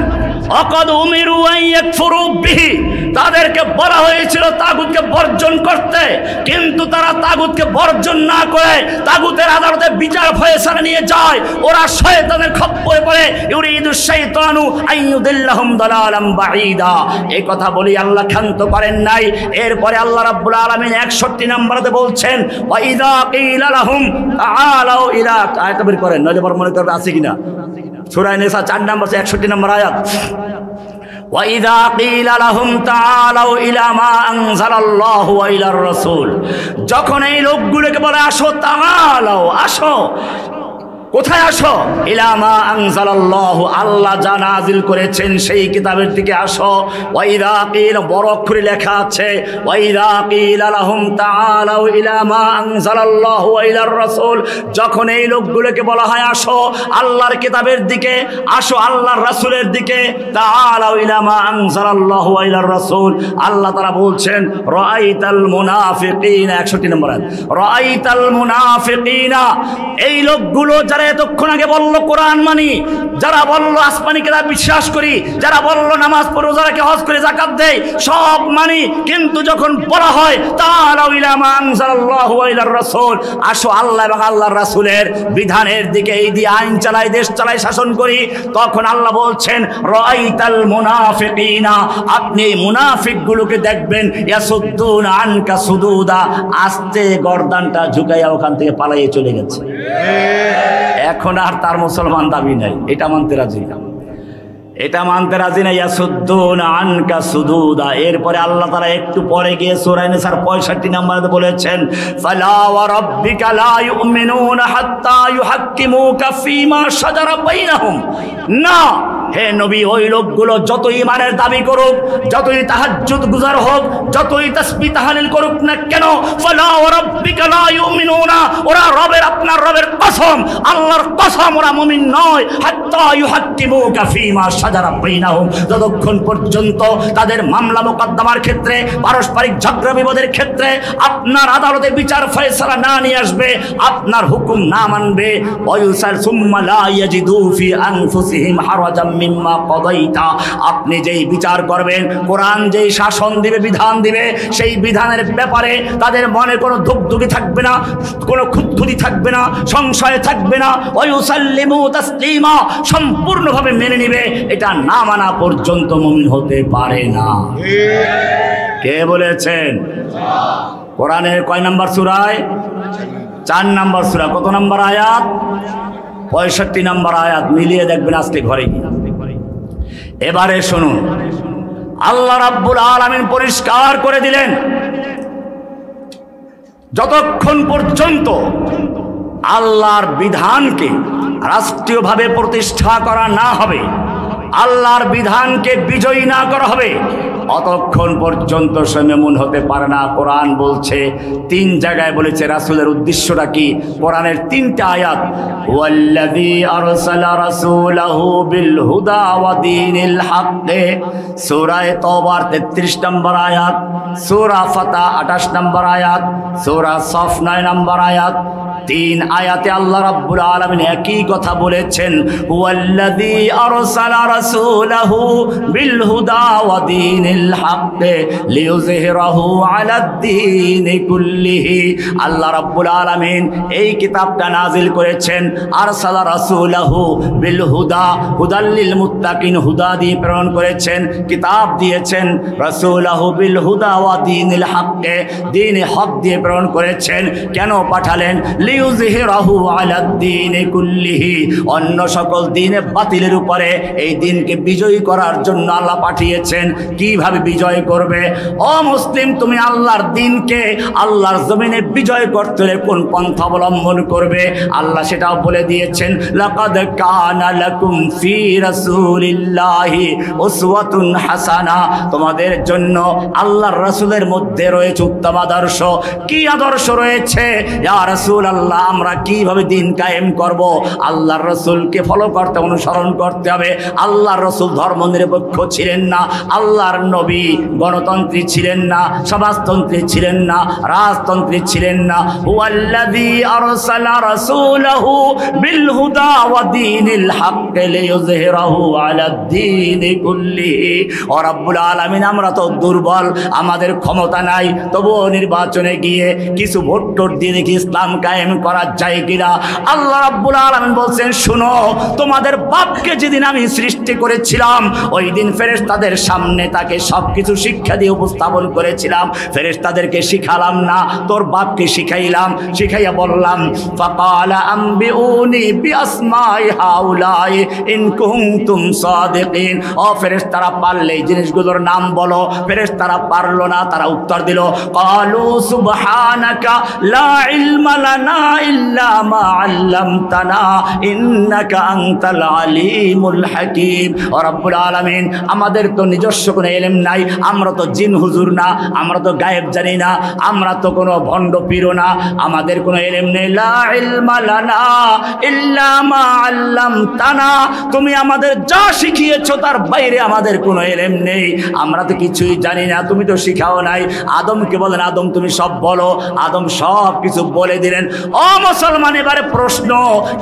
ওয়াকাদ উমিরু আইয়াকফুরু বিহি, তাদেরকে বলা হয়েছিল তাগুতকে বর্জন করতে, কিন্তু তারা তাগুতকে বর্জন না করে তাগুতের আদালতে বিচার ফয়সালা নিয়ে যায়। ওরা শয়তানের খপ্পরে পড়ে, ইউরিদুশ শাইতানু আইয়ুদিল্লাহুম দালালাম বাঈদা। এই কথা বলি আল্লাহ ক্ষান্ত করেন নাই। এরপরে আল্লাহ রাব্বুল আলামিন 61 নম্বরে বলছেন, ওয়া ইযা কিলা লাহুম তাআলাউ ইলা, আয়াত বের করেন নইলে বড় মনে করবে আছে কিনা। সূরা নিসা 4 নম্বর 61 নম্বর আয়াত, وَإِذَا قِيلَ لَهُمْ تَعَالَوْا إِلَى مَا أَنزَلَ اللَّهُ وَإِلَى الرَّسُولِ, যখন এই লোকগুলোকে বলে আসো, তাআলাও, আসো, কোথায় আসো? ইলা মা আনজালাল্লাহু, আল্লাহ যা নাজিল করেছেন সেই কিতাবের দিকে আসো। ওয়াইদা কিল, বড় অক্ষরে লেখা আছে, ওয়াইদা কিলা লাহুম তাআলাউ ইলা মা আনজালাল্লাহু ওয়া ইলার রাসূল, যখন এই লোকগুলোকে বলা হয় আসো আল্লাহর কিতাবের দিকে, আসো আল্লাহর রাসূলের দিকে, তাআলাউ ইলা মা আনজালাল্লাহু ওয়া ইলার রাসূল, আল্লাহ তাআলা বলছেন রাআইতাল মুনাফিকিনা, 61 নম্বর আয়াত, রাআইতাল মুনাফিকিনা, এই লোকগুলো যারা এতক্ষণ আগে বলল কোরআন মানি, যারা বলল আসমানি কিতাব বিশ্বাস করি, যারা বলল নামাজ পড়ি, রোজা রাখি, হজ করে, যাকাত দেই, সব মানি, কিন্তু যখন বলা হয় তাআলাউ ইলা মা আনজালাল্লাহু ওয়া ইলার রাসূল, আসো আল্লাহ এবং আল্লাহর রাসূলের বিধানের দিকে, এই দিয়ে আইন চালাই, দেশ চালাই, শাসন করি, তখন আল্লাহ বলছেন রাআইতাল মুনাফিকিনা, আপনি মুনাফিকগুলোকে দেখবেন ইয়াসুদ্দুনা আনকা সুদুদা, আস্তে গর্দানটা ঝুঁকাইয়া ওখান থেকে পালাইয়ে চলে গেছে। এখন আর তার মুসলমান দাবি নাই, এটা মানতে রাজি না, এটা মানতে রাজি না। ইয়াসুদ্দুনা আনকা সুদুদা। এরপরে আল্লাহ তাআলা একটু পরে গিয়ে সূরা নিসার 65 নম্বরে বলেছেন ফালা ওয়া রাব্বিকা লা ইউমিনুনা হাত্তা ইউহাক্কিমুকা ফীমা শাজারা বাইনাহুম, না হে নবী, ওই লোকগুলো যতই ইমানের দাবি করুক, যতই তাহাজ্জুদ গুজার হোক, যতই তাসবিহ তাহলিল করুক না কেন, ফালা ওয়া রাব্বিকা লা ইউমিনুনা, ওরা রবের, আপনার রবের কসম, আল্লাহর কসম, ওরা মুমিন নয়, হাত্তা ইউহাক্কিমুকা ফীমা শাজারা বাইনাহুম, যতক্ষণ পর্যন্ত তাদের মামলা মোকদ্দমার ক্ষেত্রে, পারস্পরিক ঝগড়া বিবাদের ক্ষেত্রে আপনার আদালতে বিচার ফয়সালা না নিয়ে আসবে, আপনার হুকুম না মানবে, ওয়ায়ুসাল সুম্মা লা ইয়াজিদু ফি আনফুসিহিম হারাজাম মিম্মা কদাইতা, আপনি যেই বিচার করবেন, কোরআন যেই শাসন দিবে, বিধান দিবে, সেই বিধানের ব্যাপারে তাদের মনে কোনো ধুকধুকি থাকবে না, কোনো খুঁতখুঁতি থাকবে না, সংশয় থাকবে না, ওয়ায়ুসাল্লিমু তাসলিমা, সম্পূর্ণভাবে মেনে নিবে, এটা না মানা পর্যন্ত মুমিন হতে পারে না। কে বলেছেন? কোরআনের কয় নম্বর সূরায়? 4 নম্বর সূরা। কত নম্বর আয়াত? 65 নম্বর আয়াত। মিলিয়ে দেখবেন আজকে ঘরে গিয়ে। এবারে শুনুন, আল্লাহ রাব্বুল আলামিন পরিষ্কার করে দিলেন, যতক্ষণ পর্যন্ত আল্লাহর বিধানকে রাষ্ট্রীয়ভাবে প্রতিষ্ঠা করা না হবে, আল্লাহর বিধানকে বিজয়ী না করা হবে, অতক্ষণ পর্যন্ত সে মুমিন হতে পারে না। কোরআন বলছে, 3 জায়গায় বলেছে রাসূলের উদ্দেশ্যটা কি। কোরআনের 3টা আয়াত, ওয়াল্লাযী আরসালা রাসূলাহু বিল হুদা ওয়া দীনিল হক, সূরা তাওবার 33 নম্বর আয়াত, সূরা ফাতা 28 নম্বর আয়াত, সূরা সফ 9 নম্বর আয়াত। 3 আয়াতে আল্লাহ রাব্বুল আলামিন একই কথা বলেছেন, ওয়াল্লাযী আরসালা রাসূলাহু বিল হুদা ওয়া দীনিল হক লিইয়ুযহিরাহু আলাদ-দীনি কুল্লিহি। আল্লাহ রাব্বুল আলামিন এই কিতাবটা নাজিল করেছেন, আরসালা রাসূলাহু বিল হুদা, হুদাল লিল মুত্তাকিন, হুদা দিয়ে প্রেরণ করেছেন, কিতাব দিয়েছেন, রাসূলাহু বিল হুদা ওয়া দীনিল হক, দ্বীনে হক দিয়ে প্রেরণ করেছেন। কেন পাঠালেন? লিইয়ুযহিরাহু আলাদ-দীনি কুল্লিহি, অন্য সকল দ্বীনে বাতিলের উপরে এই দ্বীনকে বিজয়ী করার জন্য আল্লাহ পাঠিয়েছেন। কিভাবে বিজয় করবে? ও মুসলিম, তুমি আল্লাহর দ্বীনকে আল্লাহর জমিনে বিজয় করতে হলে কোন পন্থা অবলম্বন করবে আল্লাহ সেটাও বলে দিয়েছেন। লাকাদ কানা লাকুম ফি রাসূলিল্লাহি উসওয়াতুন হাসানা, তোমাদের জন্য আল্লাহর রাসূলের মধ্যে রয়েছে উত্তম আদর্শ। কি আদর্শ রয়েছে? ইয়া রাসূলুল্লাহ, আমরা কিভাবে দ্বীন কায়েম করব? আল্লাহর রাসূলকে ফলো করতে, অনুসরণ করতে হবে। আল্লাহর রাসূল ধর্মনিরপেক্ষ ছিলেন না, আল্লাহর নবী গণতন্ত্রী ছিলেন না, সমাজতন্ত্রী ছিলেন না, রাজতন্ত্রী ছিলেন না। হুয়াল্লাযী আরসালা রাসূলাহু বিল হুদা ওয়া দীনিল হক লিইয়ুযহিরাহু আলাদ-দীনি কুল্লিহি। ও রাব্বুল আলামিন, আমরা তো দুর্বল, আমাদের ক্ষমতা নাই, তবুও নির্বাচনে গিয়ে কিছু ভোট টোট দিয়ে দেখি ইসলাম কায়েম করা যায় কিনা। আল্লাহ রাব্বুল আলামিন বলছেন, শুনো, তোমাদের বাপকে যেদিন আমি সৃষ্টি করেছিলাম, ওই দিন ফেরেশতাদের সামনে তাকে সবকিছু শিক্ষা দিয়ে উপস্থাপন করেছিলাম। ফেরেশতাদেরকে শিখালাম না, তোর বাপকে শিখাইলাম, শিখাইয়া বললাম, ফাকালা আম্বিউনি বিআসমাই হাউলাই ইন কুনতুম সাদিকিন। ও ফেরেশতারা, পারলে এই জিনিসগুলোর নাম বলো। ফেরেশতারা পারলো না, তারা উত্তর দিল, ক্বালু সুবহানাকা লা ইলমা লানা ইল্লা মা আল্লামতানা ইন্নাকা আনতাল আলিমুল হাকীম। ও রব্বুল আলামিন, আমাদের তো নিজস্ব কোনো ইলম নাই, আমরা তো জিন হুজুর না, আমরা তো গায়েব জানি না, আমরা তো কোনো ভণ্ড পীরও না, আমাদের কোনো ইলম নেই। লা ইলমা লানা ইল্লা মা আল্লামতানা, তুমি আমাদের যা শিখিয়েছো তার বাইরে আমাদের কোনো ইলম নেই, আমরা তো কিছুই জানি না, তুমি তো শিখাও নাই। আদমকে বলেন, আদম তুমি সব বলো। আদম সব কিছু বলে দিলেন। ও মুসলমান, এবারে প্রশ্ন,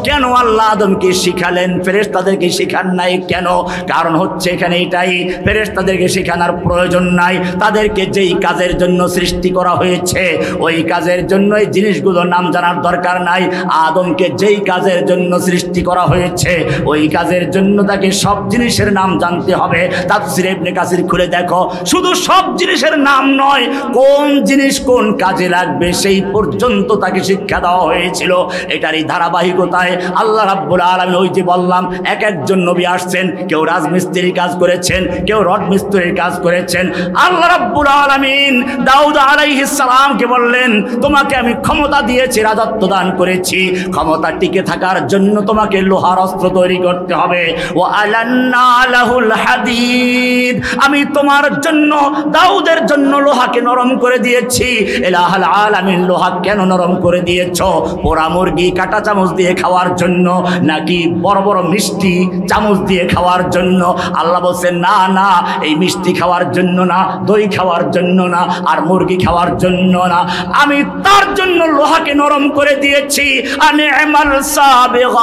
কেন আল্লাহ আদমকে শিখালেন, ফেরেশতাদেরকে শিখান নাই কেন? কারণ হচ্ছে এখানে এটাই, ফেরেশতাদেরকে শেখানোর প্রয়োজন নাই। তাদেরকে যেই কাজের জন্য সৃষ্টি করা হয়েছে ওই কাজের জন্য এই জিনিসগুলোর নাম জানার দরকার নাই। আদমকে যেই কাজের জন্য সৃষ্টি করা হয়েছে ওই কাজের জন্য তাকে সব জিনিসের নাম জানতে হবে। তাফসীর ইবনে কাসির খুলে দেখো, শুধু সব জিনিসের নাম নয়, কোন জিনিস কোন কাজে লাগবে সেই পর্যন্ত তাকে শিক্ষা দেওয়া হয়েছিল। এটারই ধারাবাহিকতায় আল্লাহ রাব্বুল আলামিন, ওই যে বললাম, এক একজন নবী আসছেন, কেউ রাজমিস্ত্রির কাজ করেছেন, কেউ রড মিস্ত্রির কাজ করেছেন। আল্লাহ রাব্বুল আলামিন দাউদ আলাইহিস সালামকে বললেন, তোমাকে আমি ক্ষমতা দিয়েছি, রাজত্ব দান করেছি, ক্ষমতা টিকে থাকার জন্য তোমাকে লোহার অস্ত্র তৈরি করতে হবে। ওয়া আলান্না লাহুল হাদিদ, আমি তোমার জন্য, দাউদের জন্য লোহাকে নরম করে দিয়েছি। ইলাহুল আলামিন, লোহা কেন নরম করে দিয়েছ? পোড়া মুরগি কাটা চামচ দিয়ে খাওয়ার জন্য নাকি বড় বড় মিষ্টি চামচ দিয়ে খাওয়ার জন্য? আল্লাহ বলছেন, না না, এই মিষ্টি খাওয়ার জন্য না, দই খাওয়ার জন্য না, আর মুরগি খাওয়ার জন্য না, আমি তার জন্য লোহাকে নরম করে দিয়েছি। আনি'মাল সাবিগাত,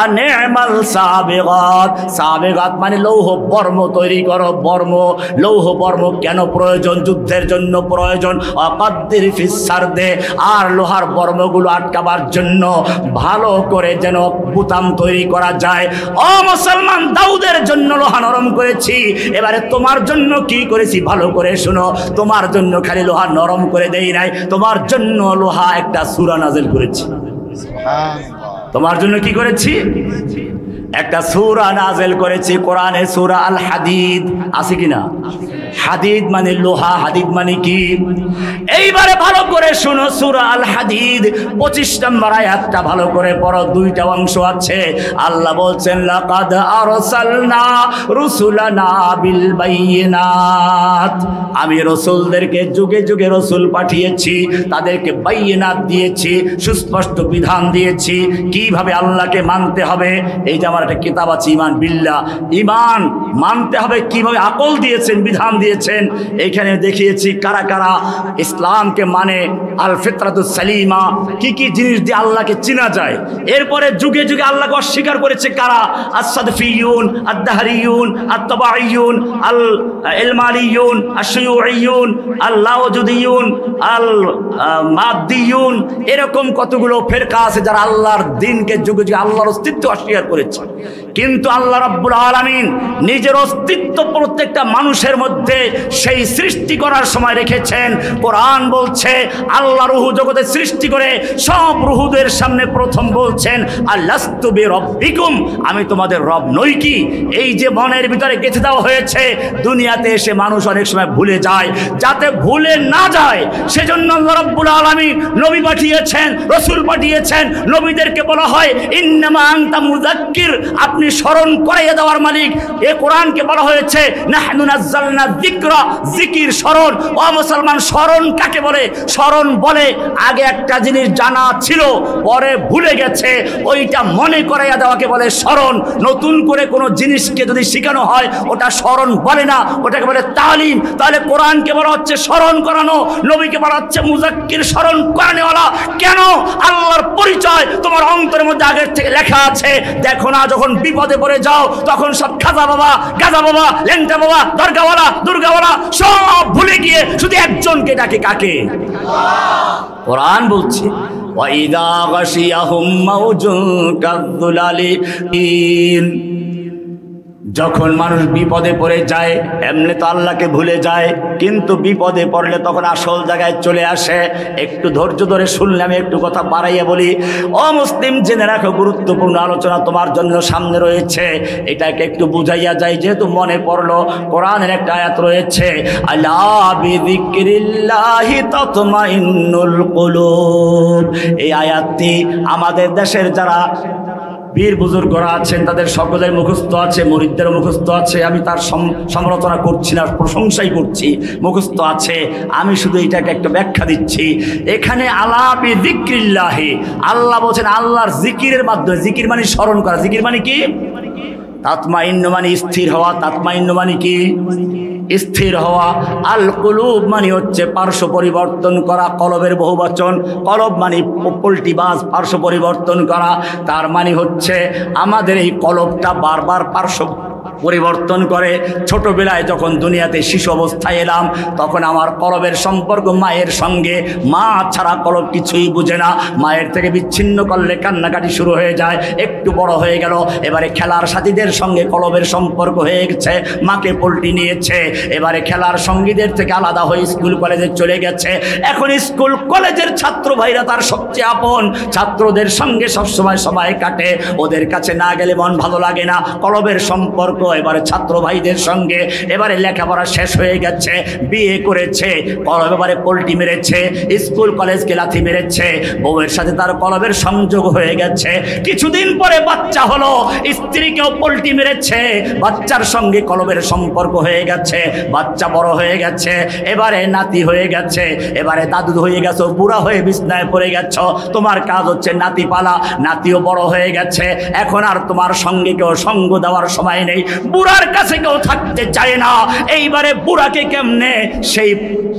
আনি'মাল সাবিগাত, সাবিগাত মানে লৌহ বর্ম তৈরি করো। বর্ম, লৌহ বর্ম কেন প্রয়োজন? যুদ্ধের জন্য প্রয়োজন। অকদ্দির ফিস সারদে, আর লোহার বর্মগুলো আটকাবার জন্য ভালো করে যেন বুতাম তৈরি করা যায়। ও মুসলমান, দাউদের জন্য লোহা নরম করেছি, এবারে তোমার জন্য কি করেছি ভালো করে শোনো। তোমার জন্য খালি লোহা নরম করে দেই নাই, তোমার জন্য লোহা একটা সূরা নাযিল করেছি। তোমার জন্য কি করেছি? একটা সূরা নাযিল করেছি কোরআনে, সূরা আল হাদিদ। আছে কিনা? হাদিদ মানে লোহা, হাদিদ মানে কি? এইবারে ভালো করে শোনো, সূরা আল হাদিদ 25 নম্বর আয়াতটা ভালো করে পড়ো। দুইটা অংশ আছে। আল্লাহ বলছেন, লাকাদ আরসালনা রুসুলানা বিল বাইয়িনাত, আমি রাসূলদেরকে যুগে যুগে রাসূল পাঠিয়েছি, তাদেরকে বাইয়িনাত দিয়েছি, সুস্পষ্ট বিধান দিয়েছি কিভাবে আল্লাহকে মানতে হবে। এই যে আমার একটা কিতাব আছে, ঈমান বিল্লাহ, ঈমান মানতে হবে কিভাবে, আকল দিয়েছেন, বিধান দিয়েছেন। এইখানে দেখিয়েছি কারা কারা ইসলামকে মানে, আল ফিতরাতুস সালিমা, কি কি জিনিস দিয়ে আল্লাহকে চেনা যায়। এরপরে যুগে যুগে আল্লাহকে অস্বীকার করেছে কারা? আস-সাদফিয়ুন, আদ-দাহরিয়ুন, আত-তাবাইয়ুন, আল ইলমালিয়ুন, আশ-শুয়ুইয়ুন, আল-লাওজুদিয়ুন, আল মাদ্দিয়ুন, এরকম কতগুলো ফিরকা আছে যারা আল্লাহর দ্বীনকে যুগে যুগে আল্লাহর অস্তিত্ব অস্বীকার করেছে। কিন্তু আল্লাহ রাব্বুল আলামিন নিজের অস্তিত্ব প্রত্যেকটা মানুষের মধ্যে সেই সৃষ্টি করার সময় রেখেছেন। কোরআন বলছে, আল্লাহ রুহু জগতে সৃষ্টি করে সব রুহুদের সামনে প্রথম বলছেন, আল্লাস্তু বিরব্বিকুম, আমি তোমাদের রব নই কি? এই যে মনের ভিতরে গেঁথে দেওয়া হয়েছে, দুনিয়াতে এসে মানুষ অনেক সময় ভুলে যায়। যাতে ভুলে না যায় সেজন্য আল্লাহ রাব্বুল আলামিন নবী পাঠিয়েছেন, রাসূল পাঠিয়েছেন। নবীদেরকে বলা হয় ইন্নামা আনতা মুযাক্কির, আপনি স্মরণ করাইয়া দেওয়ার মালিক। এ কোরআনকে বলা হয়েছে নাহনু নাযালনা যিকরা, জিকির স্মরণ। ও মুসলমান, স্মরণ কাকে বলে? স্মরণ বলে আগে একটা জিনিস জানা ছিল পরে ভুলে গেছে, ওইটা মনে করাইয়া দেওয়াকে বলে স্মরণ। নতুন করে কোনো জিনিসকে যদি শেখানো হয় ওটা স্মরণ বলে না, ওটাকে বলে তালিম। তাহলে কোরআনকে বলা হচ্ছে স্মরণ করানো, নবীকে বলা হচ্ছে মুযাক্কির, স্মরণ করানোওয়ালা। কেন? আল্লাহর পরিচয় তোমার অন্তরের মধ্যে আগের থেকে লেখা আছে। দেখো না, যখন বিপদে পড়ে যাও তখন সব খাজা বাবা, গাজা বাবা, লেংটা বাবা, দরগাওয়ালা, দুর্গাওয়ালা সব ভুলে গিয়ে শুধু একজনকে ডাকে। কাকে? কোরআন বলছে, ওয়াইদা গাশিয়াহুম মাউজুন কাযুলালি, যখন মানুষ বিপদে পড়ে যায় এমনি তো আল্লাহকে ভুলে যায়, কিন্তু বিপদে পড়লে তখন আসল জায়গায় চলে আসে। একটু ধৈর্য ধরে শুনলে আমি একটু কথা বাড়াইয়া বলি। ও মুসলিম, জেনে রাখো, গুরুত্বপূর্ণ আলোচনা তোমার জন্য সামনে রয়েছে, এটাকে একটু বুঝাইয়া যায়। যেহেতু মনে পড়লো, কোরআনের একটা আয়াত রয়েছে, আলা বিযিকরিল্লাহি তাতমাইন্নুল কুলুব। এই আয়াতটি আমাদের দেশের যারা বীর বুজুর্গরা আছেন তাদের সকলের মুখস্থ আছে, মুরিদদের মুখস্থ আছে। আমি তার সমালোচনা করছি না, প্রশংসাই করছি, মুখস্থ আছে। আমি শুধু এটাকে একটা ব্যাখ্যা দিচ্ছি। এখানে আলা বিযিকরিল্লাহি, আল্লাহ বলছেন আল্লাহর জিকিরের মাধ্যমে। জিকির মানে স্মরণ করা। জিকির মানে কি? তাতমাইন্ন মানে স্থির হওয়া। তাতমাইন্ন মানে কি? স্থির হওয়া। আল কুলুব মানে হচ্ছে পার্শ্ব পরিবর্তন করা, কলবের বহুবচন। কলব মানে পল্টিবাজ, পার্শ্ব পরিবর্তন করা। তার মানে হচ্ছে আমাদের এই কলবটা বারবার পার্শ্ব পরিবর্তন করে। ছোটবেলায় যখন দুনিয়াতে শিশু অবস্থায় এলাম, তখন আমার কলবের সম্পর্ক মায়ের সঙ্গে। মা ছাড়া কলব কিছুই বুঝে না। মায়ের থেকে বিচ্ছিন্ন করলে কান্নাকাটি শুরু হয়ে যায়। একটু বড় হয়ে গেল, এবারে খেলার সাথীদের সঙ্গে কলবের সম্পর্ক হয়ে গেছে, মাকে পল্টি নিয়েছে। এবারে খেলার সঙ্গীদের থেকে আলাদা হয়ে স্কুল কলেজে চলে গেছে। এখন স্কুল কলেজের ছাত্র ভাইরা তার সবচেয়ে আপন। ছাত্রদের সঙ্গে সবসময় সময় কাটে, ওদের কাছে না গেলে মন ভালো লাগে না। কলবের সম্পর্ক এবারে ছাত্র ভাইদের সঙ্গে। এবারে লেখাপড়া শেষ হয়ে গেছে, বিয়ে করেছে, কলব এবারে পল্টি মেরেছে, স্কুল কলেজকে লাথি মেরেছে। বউয়ের সাথে তার কলবের সংযোগ হয়ে গেছে। কিছুদিন পরে বাচ্চা হলো, স্ত্রীকেও পল্টি মেরেছে, বাচ্চার সঙ্গে কলবের সম্পর্ক হয়ে গেছে। বাচ্চা বড় হয়ে গেছে, এবারে নাতি হয়ে গেছে, এবারে দাদু হয়ে গেছো, বুড়া হয়ে বিছনায় পড়ে গেছ। তোমার কাজ হচ্ছে নাতি পালা। নাতিও বড় হয়ে গেছে, এখন আর তোমার সঙ্গে কেউ সঙ্গ দেওয়ার সময় নেই। বুড়ার কাছে কেউ থাকতে চায় না। এইবারে বুড়াকে কেমনে সেই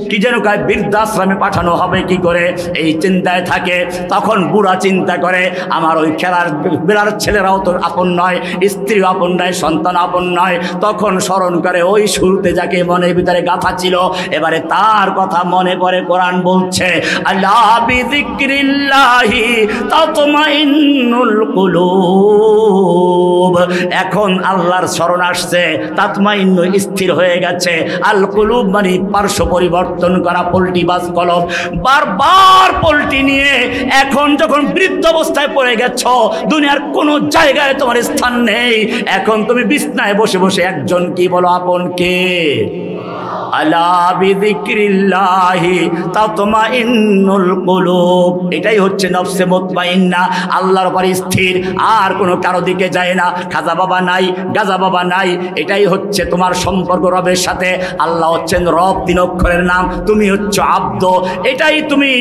কি যেন কয় বৃদ্ধাশ্রমে পাঠানো হবে কি করে, এই চিন্তায় থাকে। তখন বুড়া চিন্তা করে, আমার ওই খেলার বেলার ছেলেরাও তো আপন নয়, স্ত্রী আপন নয়, সন্তান আপন নয়। তখন স্মরণ করে ওই শুরুতে যাকে মনের ভিতরে গাথা ছিল, এবারে তার কথা মনে পড়ে। কোরআন বলছে, আলা বিযিকরিল্লাহি তাতমাইন্নুল কুলুব। এখন আল্লাহর স্মরণ আসছে, তাতমাইন্ন স্থির হয়ে গেছে। আল কুলুব মানে পার্শ্ব পরিবর্তন করা, পল্টিবাজ কলব। বারবার পল্টি নিয়ে এখন যখন বৃদ্ধ অবস্থায় পড়ে গেছ, দুনিয়ার কোনো জায়গায় তোমার স্থান নেই। এখন তুমি বিছনায় বসে বসে একজন কি বলো, আপন কে? আলা বিযিকরিল্লাহি তাতমাইন্নুল কুলুব। এটাই হচ্ছে নফসে মুতমাইন্না, আল্লাহর উপর স্থির, আর কোনো কারো দিকে যায় না। খাজা বাবা নাই, গাজা বাবা নাই। এটাই হচ্ছে তোমার সম্পর্ক রবের সাথে। আল্লাহ হচ্ছেন রব, 3 অক্ষরের নাম। তুমি হচ্ছে আব্দ। এটাই তুমি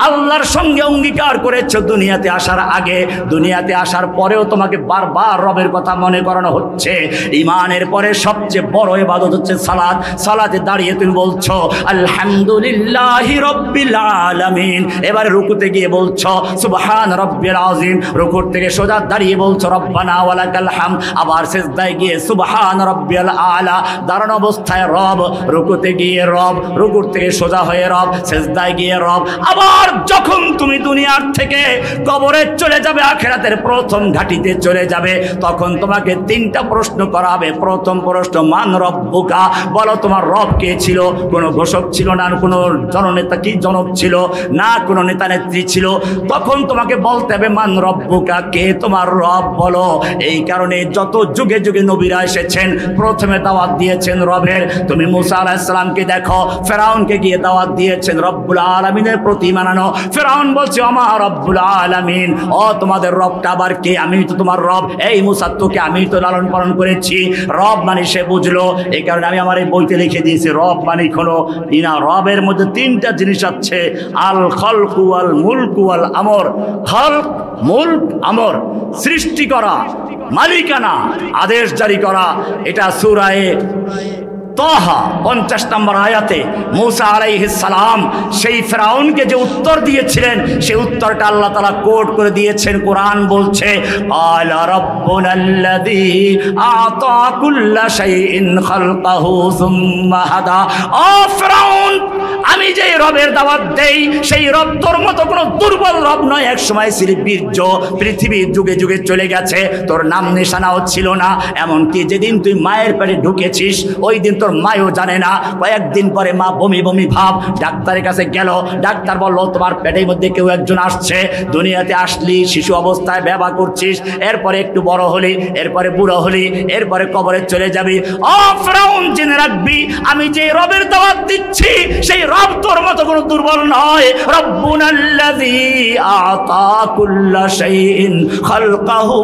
আল্লাহর সঙ্গে অঙ্গীকার করেছো দুনিয়াতে আসার আগে। দুনিয়াতে আসার পরেও তোমাকে বারবার রবের কথা মনে করানো হচ্ছে। ঈমানের পরে সবচেয়ে বড় ইবাদত হচ্ছে সালাত। সালাতে দাঁড়িয়ে তুমি বলছো আলহামদুলিল্লাহি রাব্বিল আলামিন। এবারে রুকুতে গিয়ে বলছো সুবহান রাব্বিল আযীম। রুকুর থেকে সোজা দাঁড়িয়ে বলছো রব্বানা ওয়ালাকাল হামদ। আবার সিজদায় গিয়ে সুবহান রাব্বিল আলা। দাঁড়ানো অবস্থায় রব, রুকুতে গিয়ে রব, রুকুর থেকে সোজা হয়ে রব, সিজদায় গিয়ে রব। আবার যখন তুমি দুনিয়ার থেকে কবরে চলে যাবে, আখিরাতের প্রথম ঘাটিতে চলে যাবে, তখন তোমাকে 3টা প্রশ্ন করা হবে। প্রথম প্রশ্ন, মান রব্বুকা, বলো তোমার রব কে ছিল? কোনো ঘোষক ছিল না, কোনো জননেতা কি জনক ছিল না, কোনো নেতা নেত্রী ছিল। তখন তোমাকে বলতে হবে মান রব্বুকা, কে তোমার রব বলো। এই কারণে যত যুগে যুগে নবীরা এসেছেন, প্রথমে দাওয়াত দিয়েছেন রবের। তুমি মুসা আলাইহিস সালামকে দেখো, ফেরাউনকে গিয়ে দাওয়াত দিয়েছেন রব্বুল আলামিনের প্রতি মানানো। ফেরাউন বলছে আমা রব্বুল আলামিন, ও তোমাদের রবটা আবার কে? আমি তো তোমার রব। এই মুসা, তোকে আমি তো লালন পালন করেছি। রব মানে সে বুঝলো। এই কারণে আমি আমার এই বইতে লিখে দিয়েছি, রব মানে কোনো ইনা। রবের মধ্যে 3টা জিনিস আছে, আল খালকু আল মুলকু আল আমর। খালক, মুলক, আমর। সৃষ্টি করা, মালিকানা, আদেশ জারি করা। এটা সূরায়ে তাহা 50 নম্বর আয়াতে মূসা আলাইহিস সালাম সেই ফিরাউনকে যে উত্তর দিয়েছিলেন সেই উত্তরটা আল্লাহ তাআলা কোট করে দিয়েছেন। কোরআন বলছে আলা রাব্বুনাল্লাযী আতা কুল্লা শাইইন খালকাহু সুম্মা হাদা। ও ফিরাউন, আমি যে রবের দাওয়াত দেই সেই রব তোর মতো কোনো দুর্বল রব নয়। এক সময় ছিল বীর্য, পৃথিবীর যুগে যুগে চলে গেছে, তোর নাম নিশানাও ছিল না। এমনকি যেদিন তুই মায়ের পেটে ঢুকেছিস ওই দিন তোর মায়ও জানে না। কয়েকদিন পরে মা বমি বমি ভাব, ডাক্তারের কাছে গেল, ডাক্তার বলল তোমার পেটের মধ্যে কেউ একজন আসছে। দুনিয়াতে আসলি শিশু অবস্থায় ব্যবহার করছিস, এরপরে একটু বড় হলি, এরপরে বুড়ো হলি, এরপরে কবরে চলে যাবি। ও ফিরাউন, জেনে রাখবি আমি যে রবের দাওয়াত দিচ্ছি সেই রব তোর মতো কোনো দুর্বল নয়। রব্বুনাল্লাযী আতা কুল্লা শাইইন খালকাহু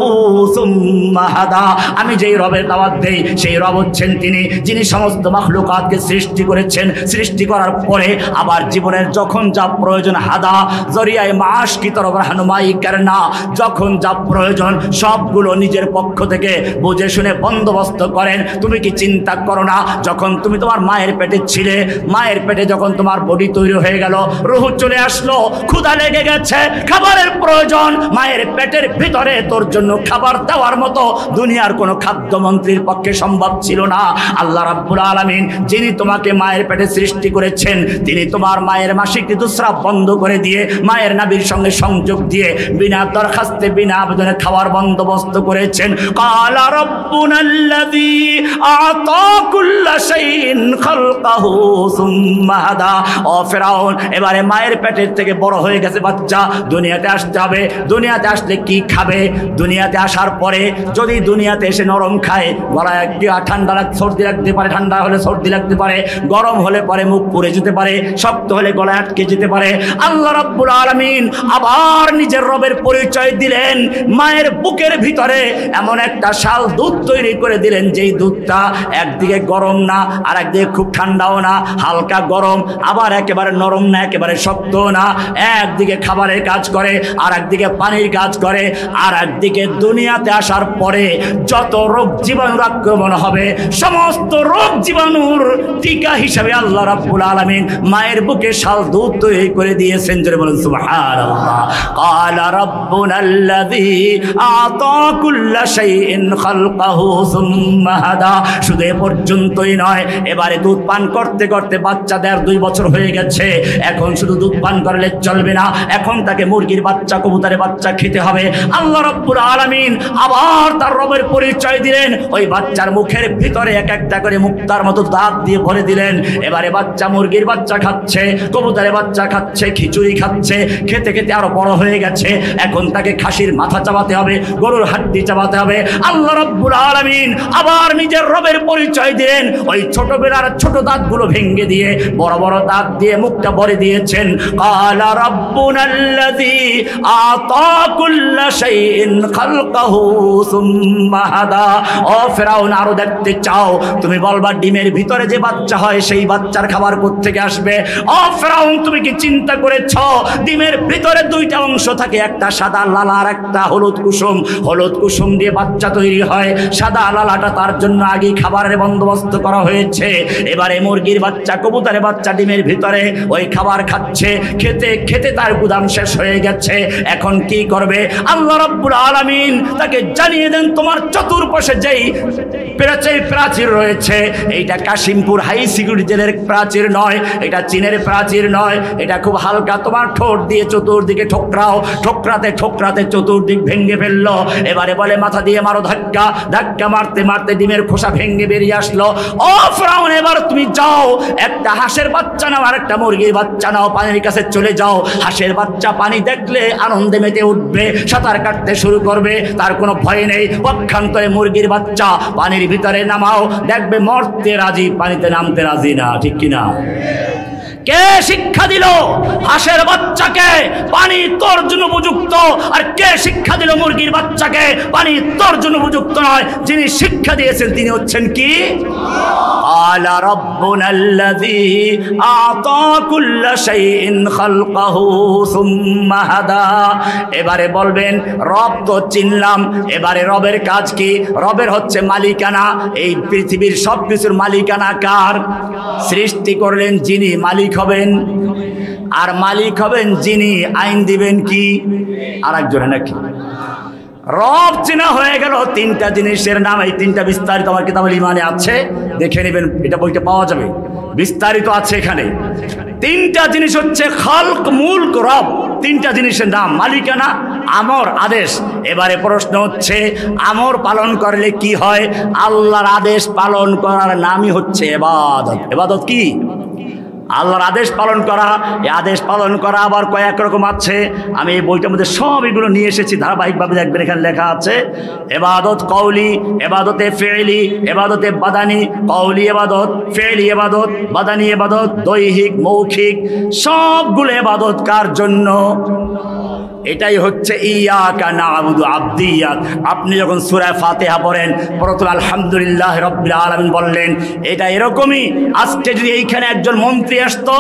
সুম্মা হাদা। আমি যেই রবের দাওয়াত দেই সেই রব হচ্ছেন তিনি যিনি সমস্ত মাখলুকাতকে সৃষ্টি করেছেন। সৃষ্টি করার পরে আবার জীবনের যখন যা প্রয়োজন হাদা জরিয়ায় মাস কি তরফ রাহনুমাই করনা, যখন যা প্রয়োজন সবগুলো নিজের পক্ষ থেকে বুঝে শুনে বন্দোবস্ত করেন। তুমি কি চিন্তা করো না, যখন তুমি তোমার মায়ের পেটে ছিলে, মায়ের পেটে যখন তোমার বডি তৈরি হয়ে গেল, রুহ চলে আসলো, ক্ষুধা লেগে গেছে, খাবারের প্রয়োজন, মায়ের পেটের ভিতরে তোর জন্য খাবার দেওয়ার মতো দুনিয়ার কোনো খাদ্যমন্ত্রীর পক্ষে সম্ভব ছিল না। আল্লাহ রাব্বুল আলামিন যিনি তোমাকে মায়ের পেটে সৃষ্টি করেছেন তিনি তোমার মায়ের মাসিক ঋতুস্রাব বন্ধ করে দিয়ে মায়ের নাভির সঙ্গে সংযোগ দিয়ে বিনা দরখাস্তে বিনা আবেদনে খাওয়ার বন্দোবস্ত করেছেন। কালা রাব্বুনাল্লাযী আতা কুল্লা শাইইন খালকাহু সুম্মা হাদা। ও ফিরাউন, এবারে মায়ের পেটের থেকে বড় হয়ে গেছে বাচ্চা, দুনিয়াতে আসতে হবে। দুনিয়াতে আসলে কি খাবে? দুনিয়াতে আসার পরে যদি দুনিয়াতে এসে নরম খায়, গলায় একটু ঠান্ডা সর্দি লাগতে পারে, ঠান্ডা হলে সর্দি লাগতে পারে, গরম হলে পরে মুখ পুড়ে যেতে পারে, শক্ত হলে গলায় আটকে যেতে পারে। আল্লাহ রাব্বুল আলামিন আবার নিজের রবের পরিচয় দিলেন। মায়ের বুকের ভিতরে এমন একটা শাল দুধ তৈরি করে দিলেন যেই দুধটা একদিকে গরম না আর একদিকে খুব ঠান্ডাও না, হালকা গরম, আবার একেবারে নরম না একেবারে শক্ত না। একদিকে খাবারের কাজ করে আর একদিকে পানির কাজ করে, আর একদিকে দুনিয়াতে আসার পরে যত রোগ জীবাণুর আক্রমণ হবে সমস্ত রোগ জীবাণুর টিকা হিসাবে আল্লাহ রাব্বুল আলামিন মায়ের বুকে শাল দুধ তৈরি করে দিয়েছেন। জোরে বলুন সুবহানাল্লাহ। কালা রাব্বুনাল্লাযী আতা কুল্লা শাইইন খালকাহু সুম্মা হাদা। শুধু এ পর্যন্তই নয়, এবারে দুধ পান করতে করতে বাচ্চা 1.5-2 বছর হয়ে গেছে। এখন শুধু দুধ পান করলে চলবে না, এখন তাকে মুরগির বাচ্চা কবুতরের বাচ্চা খেতে হবে। আল্লাহ রাব্বুল আলামিন আবার তার রবের পরিচয় দিলেন। ওই বাচ্চার মুখের ভিতরে এক একটা করে মুক্তার মতো দাঁত দিয়ে ভরে দিলেন। এবারে বাচ্চা মুরগির বাচ্চা খাচ্ছে, কবুতরের বাচ্চা খাচ্ছে, খিচুড়ি খাচ্ছে, খেতে খেতে আরো বড় হয়ে গেছে। এখন তাকে খাসির মাথা চাবাতে হবে, গরুর হাড্ডি চাবাতে হবে। আল্লাহ রাব্বুল আলামিন আবার নিজের রবের পরিচয় দিলেন। ওই ছোটবেলার ছোট দাঁতগুলো ভেঙে দিয়ে বড় বড় দাঁত দিয়ে মুখটা ভরে দিয়েছেন। কালা রাব্বুনাল্লাযী আতা কুল্লা শাইইন খালকাহু সুম্মা হাদা। ও ফিরাউন, আরো দেখতে চাও? তুমি বলবা ডিমের ভিতরে যে বাচ্চা হয় সেই বাচ্চার খাবার কোত্থেকে আসবে? ও ফিরাউন, তুমি কি চিন্তা করেছ ডিমের ভিতরে 2টা অংশ থাকে, একটা সাদা লাল আর একটা হলুদ কুসুম। হলুদ কুসুম দিয়ে বাচ্চা তৈরি হয়, সাদা লালাটা তার জন্য আগে খাবারের বন্দোবস্ত করা হয়েছে। এবারে মুরগির বাচ্চা কবুতরের বাচ্চা ডিমের ভিতরে ওই খাবার খাচ্ছে, খেতে খেতে তার গুদাম শেষ হয়ে গেছে। এখন কি করবে? আল্লাহ রাব্বুল আলামিন তাকে জানিয়ে দেন তোমার চতুর্পাশে যেই প্রাচীর রয়েছে এইটা কাশিমপুর হাই সিকিউরিটি জেলের প্রাচীর নয়, এটা চীনের প্রাচীর নয়, এটা খুব হালকা। তোমার ঠোঁট দিয়ে চতুর্দিকে ঠোকরাও, ঠোকরাতে ঠোকরাতে চতুর্দিক ভেঙে ফেললো। এবারে বলে মাথা দিয়ে মারো ধাক্কা, ধাক্কা মারতে মারতে ডিমের খোসা ভেঙে বেরিয়ে আসলো। ও ফিরাউন, এবার তুমি যাও, একটা হাঁসের বাচ্চা নাও আর একটা মুরগির বাচ্চা নাও, পানির কাছে চলে যাও। হাঁসের বাচ্চা পানি দেখলে আনন্দে মেতে উঠবে, সাঁতার কাটতে শুরু করবে, তার কোনো ভয় নেই। পক্ষান্তরে মুরগির বাচ্চা পানির ভিতরে নামাও, দেখবে মরতে রাজি, পানিতে নামতে রাজি না। ঠিক কিনা? কে শিক্ষা দিল হাঁসের বাচ্চাকে পানি তোর জন্য উপযুক্ত, আর কে শিক্ষা দিল মুরগির বাচ্চাকে পানি তোর জন্য উপযুক্ত নয়? যিনি শিক্ষা দিয়েছেন তিনি হচ্ছেন কি? আলা রাব্বুনাল্লাযী আ'তা কুল্লা শাইইন খালকাহু সুম্মা হাদা। এবারে বলবেন রব তো চিনলাম, এবারে রবের কাজ কি? রবের হচ্ছে মালিকানা। এই পৃথিবীর সবকিছুর মালিকানা কার? সৃষ্টি করলেন যিনি, মালিক হবেন। আর মালিক হবেন যিনি, আইন দিবেন কি? আর একজনে নাকি? রব চেনা হয়ে গেল। তিনটা জিনিসের নাম, এই তিনটা বিস্তারিত আমার কিতাবুল ঈমানে আছে, দেখে নেবেন, এটা বইতে পাওয়া যাবে, বিস্তারিত আছে এখানে। তিনটা জিনিস হচ্ছে খালক, মুলক, রব। তিনটা জিনিসের নাম, মালিকানা, আমর, আদেশ। এবারে প্রশ্ন হচ্ছে আমর পালন করলে কি হয়? আল্লাহর আদেশ পালন করার নামই হচ্ছে ইবাদত। ইবাদত কি? আল্লাহর আদেশ পালন করা। এই আদেশ পালন করা আবার কয়েক রকম আছে। আমি এই বইটার মধ্যে সব এগুলো নিয়ে এসেছি ধারাবাহিকভাবে, দেখবেন এখানে লেখা আছে ইবাদত কওলি, ইবাদতে ফি'লি, ইবাদতে বাদানি। কওলি ইবাদত, ফি'লি ইবাদত, বাদানি ইবাদত, দৈহিক, মৌখিক, সবগুলো ইবাদত কার জন্য? এটাই হচ্ছে ইয়াকা না'বুদু, আবদিয়াত। আপনি যখন সূরা ফাতিহা পড়েন প্রথমে আলহামদুলিল্লাহ রাব্বিল আলামিন বললেন, এটা এরকমই। আজকে যদি এইখানে একজন মন্ত্রী আসতো,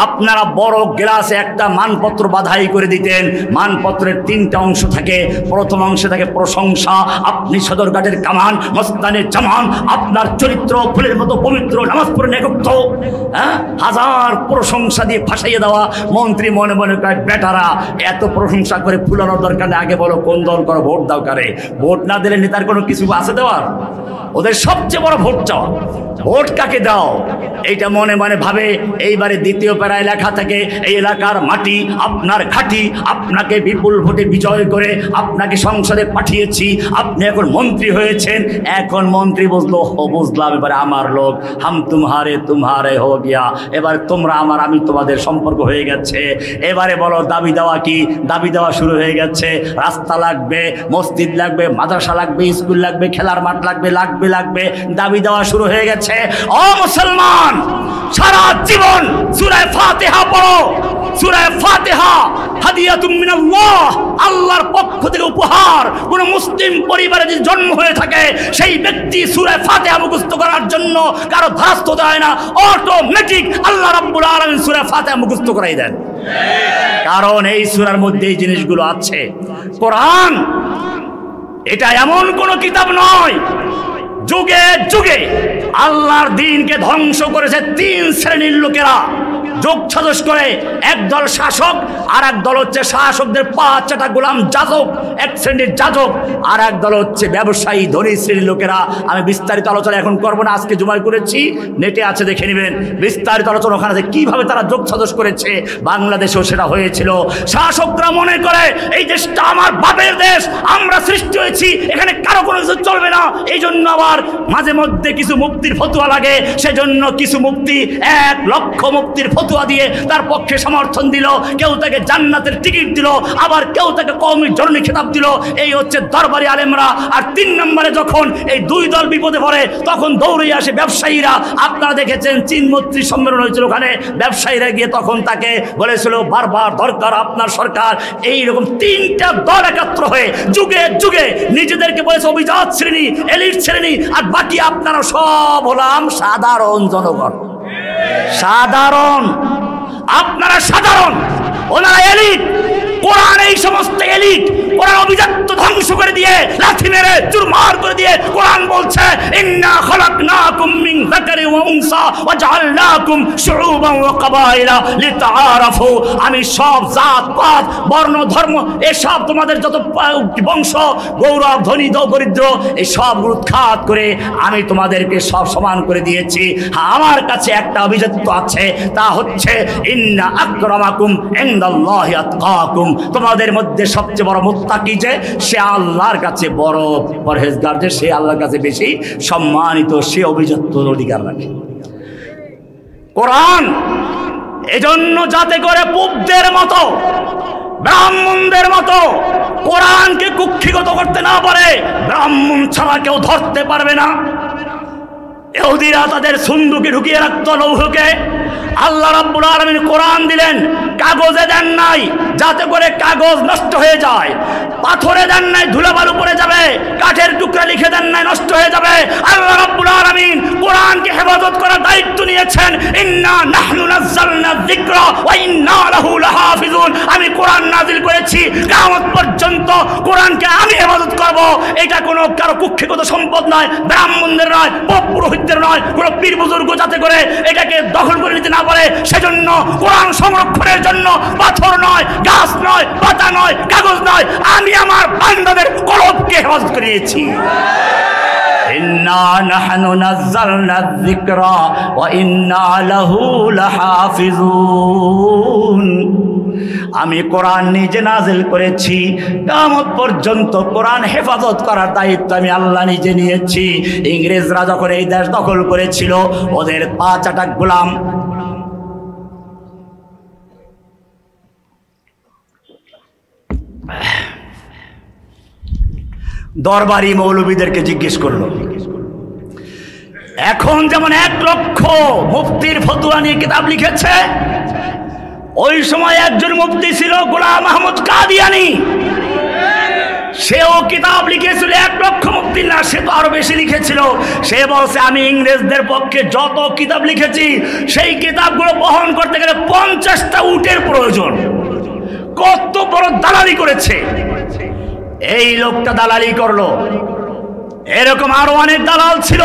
আপনারা বড় গ্লাসে একটা মানপত্র বাধাই করে দিতেন। মানপত্রের তিনটা অংশ থাকে। প্রথম অংশে থাকে প্রশংসা, আপনি সদরঘাটের কামান, মস্তানের জামান, আপনার চরিত্র ফুলের মতো পবিত্র, নামাজ পড়ে নেকত্ব, হাজার প্রশংসা দিয়ে ফাঁসাইয়ে দেওয়া। মন্ত্রী মনে মনে কয়, বেটারা এত প্রশংসা করে ফুলানোর দরকার নেই, আগে বলো কোন দল করো, ভোট দাও কারে। ভোট না দিলে নেতার কোনো কিছু আছে দেওয়ার? ওদের সবচেয়ে বড় ভোট চাওয়া। ভোট কাকে দাও এইটা মনে মনে ভাবে। এইবারে দ্বিতীয় প্যারায় লেখা থাকে, এই এলাকার মাটি আপনার ঘাঁটি, আপনাকে বিপুল ভোটে বিজয় করে আপনাকে সংসদে পাঠিয়েছি, আপনি এখন মন্ত্রী হয়েছেন। এখন মন্ত্রী বুঝলো, বুঝলাম, এবারে আমার লোক, হাম তুমহারে হো গিয়া। এবার তোমরা আমার, আমি তোমাদের সম্পর্ক হয়ে গেছে। এবারে বলো দাবি দেওয়া কি? দাবি দেওয়া শুরু হয়ে গেছে। রাস্তা লাগবে, মসজিদ লাগবে, মাদ্রাসা লাগবে, স্কুল লাগবে, খেলার মাঠ লাগবে, দাবি দেওয়া শুরু হয়ে গেছে। ও মুসলমান, সারা জীবন সূরা ফাতিহা পড়ো। সূরা ফাতিহা হাদিয়াতুম মিনাল্লাহ, আল্লাহর পক্ষ থেকে উপহার। কোন মুসলিম পরিবারে যদি জন্ম হয়ে থাকে, সেই ব্যক্তি সূরা ফাতিহা মুখস্থ করার জন্য কারো ধাস্ত দেয় না, অটোমেটিক আল্লাহ রাব্বুল আলামিন সূরা ফাতিহা মুখস্থ করাই দেন। কারণ এই সূরার মধ্যে এই জিনিসগুলো আছে। কোরআন এটা এমন কোন কিতাব নয়, যুগে যুগে আল্লাহর দ্বীনকে ধ্বংস করেছে তিন শ্রেণীর লোকেরা। যোগ সাজস করে একদল শাসক, আর এক দল হচ্ছে শাসকদের পাঁচটা গোলাম যাজক, এক শ্রেণীর যাজক, আর এক দল হচ্ছে ব্যবসায়ী ধনী শ্রেণীর লোকেরা। আমি বিস্তারিত আলোচনা এখন করবো না, আজকে জুমায় করেছি, নেটে আছে, দেখে নেবেন বিস্তারিত আলোচনা ওখানে আছে কিভাবে তারা যোগ সাজস করেছে। বাংলাদেশেও সেটা হয়েছিল। শাসকরা মনে করে এই দেশটা আমার বাপের দেশ, আমরা সৃষ্টি হয়েছি, এখানে কারো কোনো কিছু চলবে না। এই জন্য আবার মাঝে মধ্যে কিছু মুফতির ফতোয়া লাগে, সেজন্য কিছু মুফতি 1 লক্ষ মুফতির ফতোয়া দিয়ে তার পক্ষে সমর্থন দিল। কেউ তাকে জান্নাতের টিকিট দিল, আবার কেউ তাকে কওমি জরনি খেতাব দিল। এই হচ্ছে দরবারি আলেমরা। আর 3 নম্বরে যখন এই দুই দল বিপদে পড়ে, তখন দৌড়ে আসে ব্যবসায়ীরা। আপনারা দেখেছেন চীন মৈত্রী সম্মেলন হয়েছিল, ওখানে ব্যবসায়ীরা গিয়ে তখন তাকে বলেছিল বারবার দরকার আপনার সরকার। এইরকম 3টা দল একাত্র হয়ে যুগে যুগে নিজেদেরকে বলেছে অভিজাত শ্রেণী, এলিট শ্রেণী, আর বাকি আপনারা সব হলাম সাধারণ জনগণ। সাধারণ, আপনারা সাধারণ, ওনারা এলিট। কোরআন এই সমস্ত এলিট, কোরআন অভিজাত্য ধ্বংস করে দিয়ে, লাথি মেরে চুরমার করে দিয়ে কোরআন বলছে ইন্না খালাকনাকুম মিন যাকারি ওয়া উনসা ওয়া জাআলনাকুম শুউবান ওয়া কাবাইলা লিতাআরাফু। আমি সব জাত পাত বর্ণ ধর্ম এসব তোমাদের যত বংশ গৌরব ধনী দরিদ্র এই সবগুলো উৎখাত করে আমি তোমাদেরকে সব সমান করে দিয়েছি। আমার কাছে একটা অভিজাত্য আছে, তা হচ্ছে ইন্না আকরামাকুম ইনদাল্লাহি আতকাকুম। তোমাদের মধ্যে সবচেয়ে বড় মুত্তাকি যে, সে আল্লাহর কাছে বড় পরহেজগার, যে সে আল্লাহর কাছে বেশি সম্মানিত, সে অভিজাত্যর অধিকার রাখে। কোরআন এজন্য যাতে করে পুবদের মতো, ব্রাহ্মণদের মতো কোরআনকে কুক্ষিগত করতে না পারে। ব্রাহ্মণ ছাড়া কেউ ধরতে পারবে না। ইহুদিরা তাদের সুন্দুকে ঢুকিয়ে রাখতো লৌহকে। আল্লাহ রাব্বুল আলামিন কোরআন দিলেন, কাগজে দেন নাই যাতে করে কাগজ নষ্ট হয়ে যায়, পাথরে দেন নাই ধুলাবালু পড়ে যাবে, কাঠের টুকরা লিখে দেন নাই নষ্ট হয়ে যাবে। আল্লাহ রাব্বুল আলামিন কোরআনকে হেফাজত করার দায়িত্ব নিয়েছেন। ইন্না নাহনু নাযালনা যিকরা ওয়া ইন্না লাহু লাহাফিজুন। আমি কোরআন নাযিল করেছি, কিয়ামত পর্যন্ত কোরআনকে আমি হেফাজত করব। এটা কোনো কারো কুক্ষিগত সম্পদ নয়, ব্রাহ্মণদের নয়, পুরোহিতদের নয়, কোনো পীর বুজুর্গ যাতে করে এটাকে দখল করে নিতে না পারে সেজন্য কোরআন সংরক্ষণের জন্য পাথর নয়, গাছ নয়, পাতা নয়, কাগজ নয়, আমি আমার বান্দাদের কলবকে হেফাজত করেছি। ইন্না নাহনু নাযালনা যিকরা ওয়া ইন্না লাহু লাহাফিজুন। আমি কোরআন নিজে নাজিল করেছি, কিয়ামত পর্যন্ত কোরআন হেফাজত করার দায়িত্ব আমি আল্লাহ নিজে নিয়েছি। ইংরেজরা যখন এই দেশ দখল করেছিল, ওদের 5 গোলাম দরবারি মৌলবীদেরকে জিজ্ঞেস করলো, এখন যেমন 1 লক্ষ মুফতির ফতোয়া নিয়ে কিতাব লিখেছে, ওই সময় একজন মুফতি ছিল গোলাম আহমদ কাদিয়ানি, সেও কিতাব লিখেছিল 1 লক্ষ মুফতি না, সে তো আরো বেশি লিখেছিল। সে বলছে আমি ইংরেজদের পক্ষে যত কিতাব লিখেছি সেই কিতাবগুলো বহন করতে গেলে 50টা উটের প্রয়োজন। কত বড় দালালি করেছে এই লোকটা, দালালি করলো। এরকম আরো অনেক দালাল ছিল,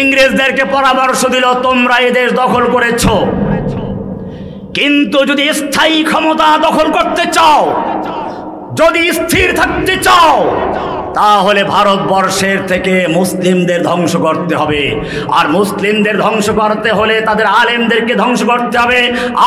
ইংরেজদেরকে পরামর্শ দিল তোমরা এই দেশ দখল করেছ, কিন্তু যদি স্থায়ী ক্ষমতা দখল করতে চাও, যদি স্থির থাকতে চাও, তাহলে ভারতবর্ষের থেকে মুসলিমদের ধ্বংস করতে হবে। আর মুসলিমদের ধ্বংস করতে হলে তাদের আলেমদেরকে ধ্বংস করতে হবে।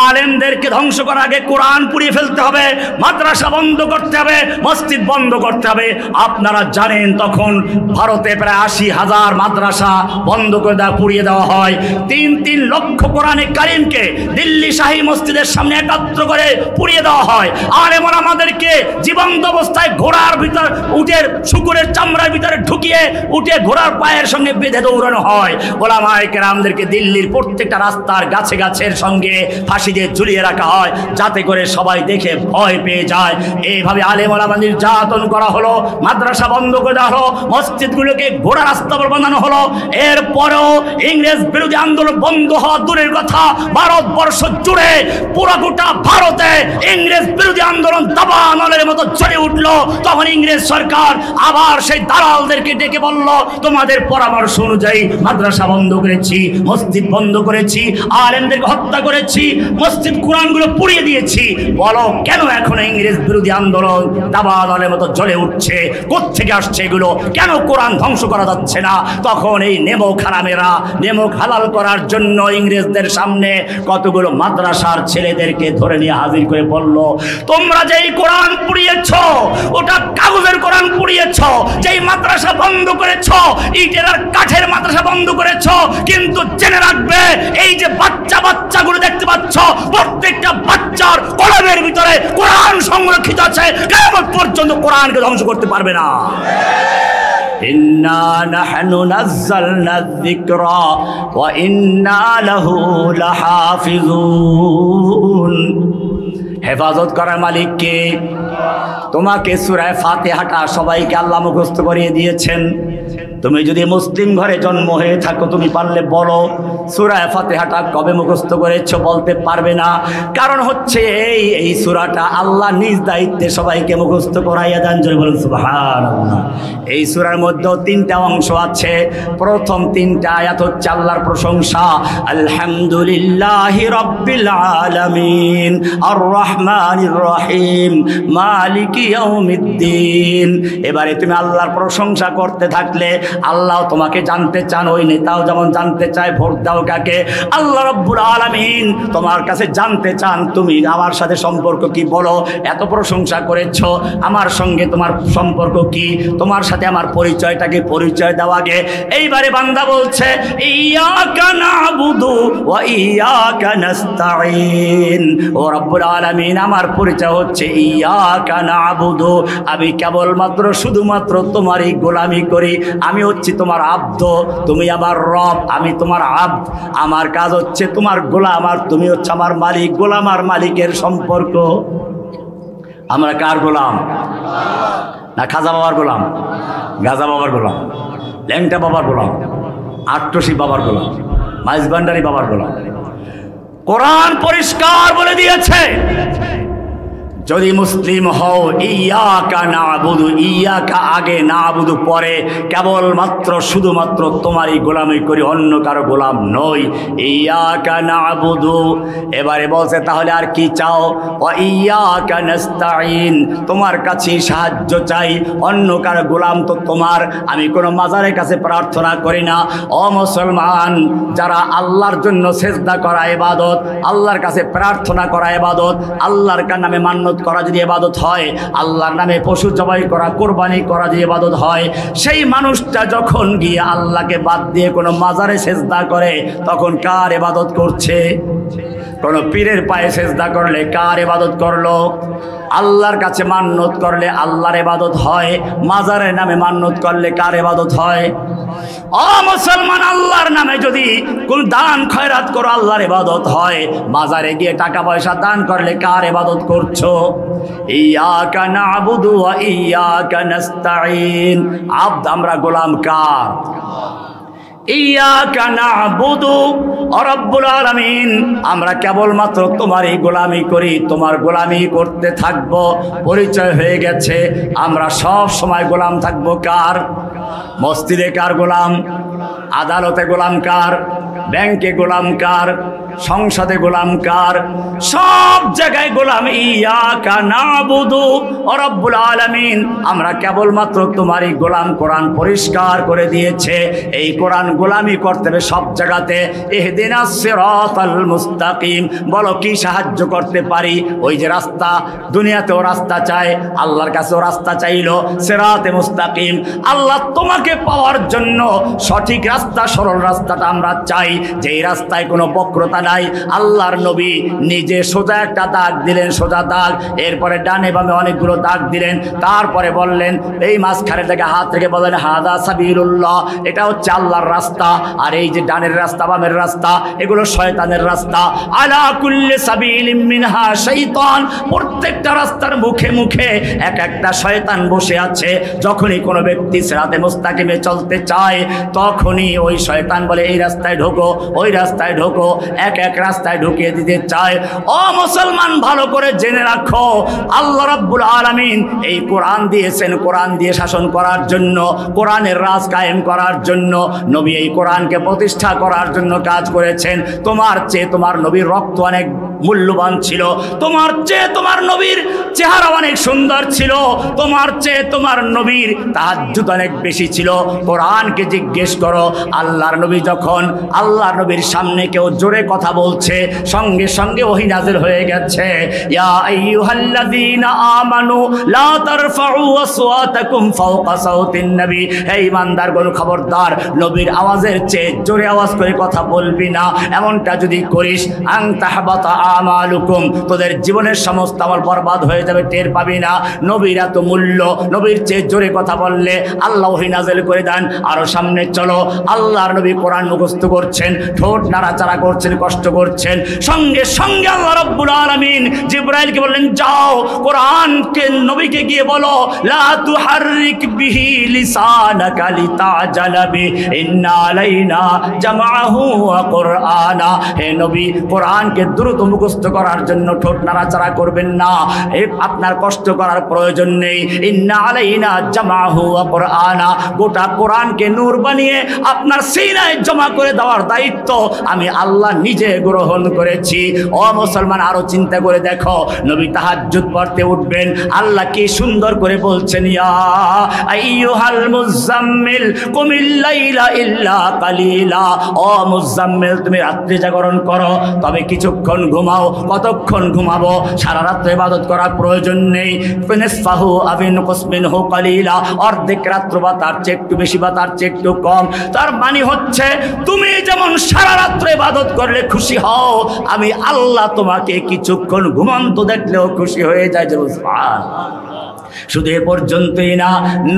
আলেমদেরকে ধ্বংস করার আগে কোরআন পুড়িয়ে ফেলতে হবে, মাদ্রাসা বন্ধ করতে হবে, মসজিদ বন্ধ করতে হবে। আপনারা জানেন তখন ভারতে প্রায় 80,000 মাদ্রাসা বন্ধ করে দেওয়া, পুড়িয়ে দেওয়া হয়। 3 লক্ষ কোরআনে কারিমকে দিল্লি শাহী মসজিদের সামনে একত্র করে পুড়িয়ে দেওয়া হয়। আলেম ওলামাদেরকে জীবন্ত অবস্থায় ঘোড়ার ভিতর উটের শুকুরের চামড়ার ভিতরে ঢুকিয়ে উঠে ঘোড়ার পায়ের সঙ্গে বেঁধে দৌড়ানো হয়। ওলামায়ে কেরামদেরকে দিল্লির প্রত্যেকটা রাস্তার গাছে গাছের সঙ্গে ফাঁসি দিয়ে ঝুলিয়ে রাখা হয়, যাতে করে সবাই দেখে ভয় পেয়ে যায়। এইভাবে আলেম ওলামা নির্যাতন করা হলো, মাদ্রাসা বন্ধ করে দেওয়া হলো, মসজিদগুলোকে ঘোড়া রাস্তা বানানো হলো। এরপরেও ইংরেজ বিরোধী আন্দোলন বন্ধ হওয়া দূরের কথা, ভারতবর্ষ জুড়ে পুরো গোটা ভারতে ইংরেজ বিরোধী আন্দোলন দাবানলের মতো জ্বলে উঠলো। তখন ইংরেজ সরকার আবার সেই দালালদেরকে ডেকে বলল, তোমাদের পরামর্শ অনুযায়ী মাদ্রাসা বন্ধ করেছি, মসজিদ বন্ধ করেছি, আলেমদেরকে হত্যা করেছি, মসজিদ কোরআনগুলো পুড়িয়ে দিয়েছি, বলো কেন এখন ইংরেজ বিরোধী আন্দোলন দাবানলের মতো জ্বলে উঠছে? কোত্থেকে আসছে এগুলো? কেন কোরআন ধ্বংস করা যাচ্ছে না? তখন এই নেমক হারামেরা নেমক হালাল করার জন্য ইংরেজদের সামনে কতগুলো মাদ্রাসার ছেলেদেরকে ধরে নিয়ে হাজির করে বলল, তোমরা যেই কোরআন পুড়িয়েছ ওটা কাগজের কোরআন পুড়িয়েছ, যেই মাদ্রাসা বন্ধ করেছ ইটের আর কাঠের মাদ্রাসা বন্ধ করেছ, কিন্তু জেনে রাখবে এই যে বাচ্চাগুলো দেখতে পাচ্ছ, প্রত্যেকটা বাচ্চার কলমের ভিতরে কোরআন সংরক্ষিত আছে, কিয়ামত পর্যন্ত কোরআনকে ধ্বংস করতে পারবে না। ইন্না নাহনু নাযালনা যিকরা ওয়া ইন্না লাহু লাহাফিজুন। হেফাজত করার মালিক কে? তোমাকে সূরা ফাতিহাটা সবাইকে আল্লাহ মুখস্থ করিয়ে দিয়েছেন। তুমি যদি মুসলিম ঘরে জন্ম হয়ে থাকো, তুমি পারলে বলো সূরা ফাতিহাটা কবে মুখস্থ করেছো? বলতে পারবে না। কারণ হচ্ছে এই সূরাটা আল্লাহ নিজ দায়িত্বে সবাইকে মুখস্থ করাইয়া দেন। জোরে বলুন সুবহানাল্লাহ। এই সূরার মধ্যে 3টা অংশ আছে। প্রথম 3টা আয়াত হচ্ছে আল্লাহর প্রশংসা, আলহামদুলিল্লাহি রাব্বিল আলামিন আর রহমানির রহিম মালিকি ইয়াউমিদ্দিন। এবারে তুমি আল্লাহর প্রশংসা করতে থাকলে আল্লাহ তোমাকে জানতে চান, ওই নেতাও যেমন জানতে চায় ভোট দাও কাকে। আল্লাহ রাব্বুল আলামিন তোমার কাছে জানতে চান তুমি আমার সাথে সম্পর্ক কি, বলো এত প্রশংসা করেছ, আমার সঙ্গে তোমার সম্পর্ক কি, তোমার সাথে আমার পরিচয়টাকে পরিচয় দেওয়া গে। এইবারে বান্দা বলছে ইয়াকা নাবুদু ওয়া ইয়াকা নাস্তাঈন। ও রব্বুল আলামিন, আমার পরিচয় হচ্ছে ইয়াকা নাবুদু, আমি কেবলমাত্র শুধুমাত্র তোমারই গোলামি করি, আমি আমি হচ্ছি তোমার আব্দ, তুমি আমার রব, আমি তোমার আব্দ। আমার কাজ হচ্ছে তোমার গোলাম, আর তুমি হচ্ছে আমার মালিক। গোলাম আর মালিকের সম্পর্ক। আমরা কার গোলাম? না খাজা বাবার গোলাম, গাজা বাবার গোলাম, ল্যাংটা বাবার গোলাম, আট্টসি বাবার গোলাম, মাইজবান্ডারি বাবার গোলাম। কোরআন পরিষ্কার বলে দিয়েছে, যদি মুসলিম হও ইয়াকা নাবুদু, ইয়াকা আগে নাবুদু পরে, কেবলমাত্র শুধুমাত্র তোমারই গোলামি করি, অন্য কারো গোলাম নই। ইয়াকা নাবুদু। এবারে বলছে তাহলে আর কি চাও? ওয়া ইয়াকা নাস্তাইন, তোমার কাছে সাহায্য চাই, অন্য কারো গোলাম তো তোমার। আমি কোনো মাজারের কাছে প্রার্থনা করি না। ও মুসলমান, যারা আল্লাহর জন্য সেজদা করা ইবাদত, আল্লাহর কাছে প্রার্থনা করা ইবাদত, আল্লাহর নামে মান্যত করা যদি ইবাদত হয়, আল্লাহর নামে পশু জবাই করা, কোরবানি করা যদি ইবাদত হয়, সেই মানুষটা যখন গিয়ে আল্লাহকে বাদ দিয়ে কোনো মাজারে সেজদা করে, তখন কার ইবাদত করছে? কোনো পীরের পায়ে সেজদা করলে কার ইবাদত করলো? আল্লাহর কাছে মান্যত করলে আল্লাহর ইবাদত হয়, মাজারের নামে মান্যত করলে কার ইবাদত হয়? ও মুসলমান, আল্লাহর নামে যদি কোন দান খয়রাত করো, আল্লাহর ইবাদত হয়। মাজারে গিয়ে টাকা পয়সা দান করলে কার ইবাদত করছো? ইয়াকা নাবুদু ওয়া ইয়াকা নাস্তাইন। আব্দ, আমরা গোলাম কার? ইয়াকা নাবুদু ওয়া রাব্বুল আলামিন, আমরা কেবলমাত্র তোমারই গোলামি করি, তোমার গোলামি করতে থাকবো। পরিচয় হয়ে গেছে, আমরা সব সময় গোলাম থাকবো কার? মসজিদে কার গোলাম? আদালতে গোলাম কার? ব্যাংকে গোলাম কার? সংসদে গোলাম কার? সব জায়গায় গোলাম। ইয়াকা নাবুদু ওয়া রাব্বুল আলামিন, আমরা কেবলমাত্র তোমারই গোলাম। কোরআন পরিষ্কার করে দিয়েছে, এই কোরআন গোলামি করতে হবে সব জায়গাতে। ইহদিনাস সিরাতাল মুস্তাকিম, বলো কি সাহায্য করতে পারি? ওই যে রাস্তা, দুনিয়াতেও রাস্তা চায়, আল্লাহর কাছেও রাস্তা চাইলো, সিরাতে মুস্তাকিম। আল্লাহ তোমাকে পাওয়ার জন্য সঠিক রাস্তা, সরল রাস্তাটা আমরা চাই, যেই রাস্তায় কোনো বক্রতা নাই। আল্লাহর নবী নিজে সোজা একটা দাগ দিলেন, সোজা দাগ, এরপরে ডানে বামে অনেকগুলো দাগ দিলেন, তারপরে বললেন, এই মাঝখানে থেকে হাত রেখে বলেন হাদা সাবিলুল্লাহ, এটা হচ্ছে আল্লাহর রাস্তা। আর এই যে ডানের রাস্তা, বামের রাস্তা, এগুলো শয়তানের রাস্তা। আলা কুল্লি সাবিলিম মিনহা শাইতান, প্রত্যেকটা রাস্তার মুখে মুখে এক একটা শয়তান বসে আছে। যখনই কোনো ব্যক্তি সিরাতে মুস্তাকিমে চলতে চায়, তখনই ওই শয়তান বলে এই রাস্তায় ঢোকো, ওই রাস্তায় ঢোকো, এক এক রাস্তায় ঢুকিয়ে দিতে চায়। ও মুসলমান, ভালো করে জেনে রাখো, আল্লাহ রাব্বুল আলামিন এই কোরআন দিয়েছেন, কোরআন দিয়ে শাসন করার জন্য, কোরআনের রাজ কায়েম করার জন্য। নবী এই কোরআনকে প্রতিষ্ঠা করার জন্য কাজ করেছেন। তোমার চেয়ে তোমার নবীর রক্ত অনেক মূল্যবান ছিল, তোমার চেয়ে তোমার নবীর চেহারা অনেক সুন্দর ছিল, তোমার চেয়ে তোমার নবীর তাহাজ্জুদ অনেক বেশি ছিল। কোরআনকে জিজ্ঞেস করো, আল্লাহর নবী যখন আল্লাহর নবীর সামনে কেউ জোরে কথা বলছে, সঙ্গে সঙ্গে ওহী নাযিল হয়ে গেছে, ইয়া আইয়ুহাল্লাযীনা আমানু লা তারফাউ আসওয়াতাকুম ফাওকা সাওতিন নবী, হে ঈমানদারগণ খবরদার, নবীর আওয়াজের চেয়ে জোরে আওয়াজ করে কথা বলবি না। এমনটা যদি করিস, আন তাহবাতা আমালুকুম, তোদের জীবনের সমস্ত আমল বরবাদ হয়ে যাবে, টের পাবি না। নবীর এত মূল্য, নবীর চেয়ে জোরে কথা বললে আল্লাহ ওহী নাযিল করে দেন। আরো সামনে চলো, আল্লাহর নবী কোরআন মুখস্থ করছেন, ঠোঁট নাড়াচাড়া করছেন, কষ্ট করছেন, সঙ্গে সঙ্গে আল্লাহ রাব্বুল আলামিন জিবরাইলকে বললেন, যাও কোরআনকে নবীকে গিয়ে বলো, লা তুহাররিক বিহি লিসানাকা লিতাজালা বি, ইন্না আলাইনা জামাআহু ওয়া কুরআনা। হে নবী, কোরআনকে দ্রুত মুখস্থ করার জন্য ঠোঁট নাড়াচাড়া করবেন না, আপনার কষ্ট করার প্রয়োজন নেই। ইন্না আলাইনা জামাআহু ওয়া কুরআনা, গোটা কোরআনকে নূর বানিয়ে আপনার সিনায় জমা করে দেওয়ার দায়িত্ব আমি আল্লাহ নিজে গ্রহণ করেছি। ও মুসলমান, আরো চিন্তা করে দেখো, নবী তাহাজ্জুদ পড়তে উঠবেন, আল্লাহ কি সুন্দর করে বলছেন, ইয়া আইয়ুহাল মুজাম্মিল কুমিল লাইলা ইল্লা কালিলা, ও মুজাম্মিল তুমি রাত্রি জাগরণ করো, তবে কিছুক্ষণ ঘুমাও। কতক্ষণ ঘুমাবো? সারা রাত্রে ইবাদত করার প্রয়োজন নেই। নিসফাহু আও ইনকুস মিনহু কালিলা, অর্ধেক রাত্র বা তার চেয়ে একটু বেশি বা তার চেয়ে একটু কম। তার মানে হচ্ছে, তুমি যেমন সারা রাত্রে ইবাদত করলে খুশি হও, আমি আল্লাহ তোমাকে কিছুক্ষণ ঘুমন্ত দেখলেও খুশি হয়ে যায়। যে সুবহানাল্লাহ। শুধু এ পর্যন্তই না,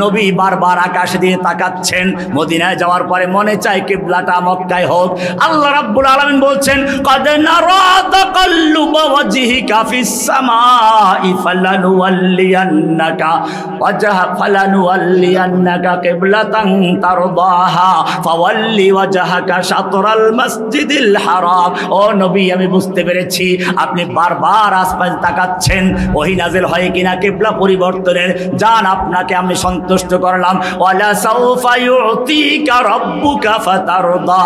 নবী বারবার আকাশ দিয়ে তাকাচ্ছেন। মদিনায় যাওয়ার পরে মনে চায় কিবলাটা মক্কায় হোক। আল্লাহ রাব্বুল আলামিন বলছেন, قد نرى تقلب وجهك في السماء فلنولينك قبلة ترضاها فول وجهك شطر المسجد الحرام। ও নবী, আমি বুঝতে পেরেছি আপনি বারবার আসমান তাকাচ্ছেন, ওহী নাযিল হয় কিনা কিবলা পরিবর্তনের। যান, আপনাকে আমি সন্তুষ্ট করলাম। ওয়ালা সাউফা ইউতিকা রাব্বুকা ফাতারদা।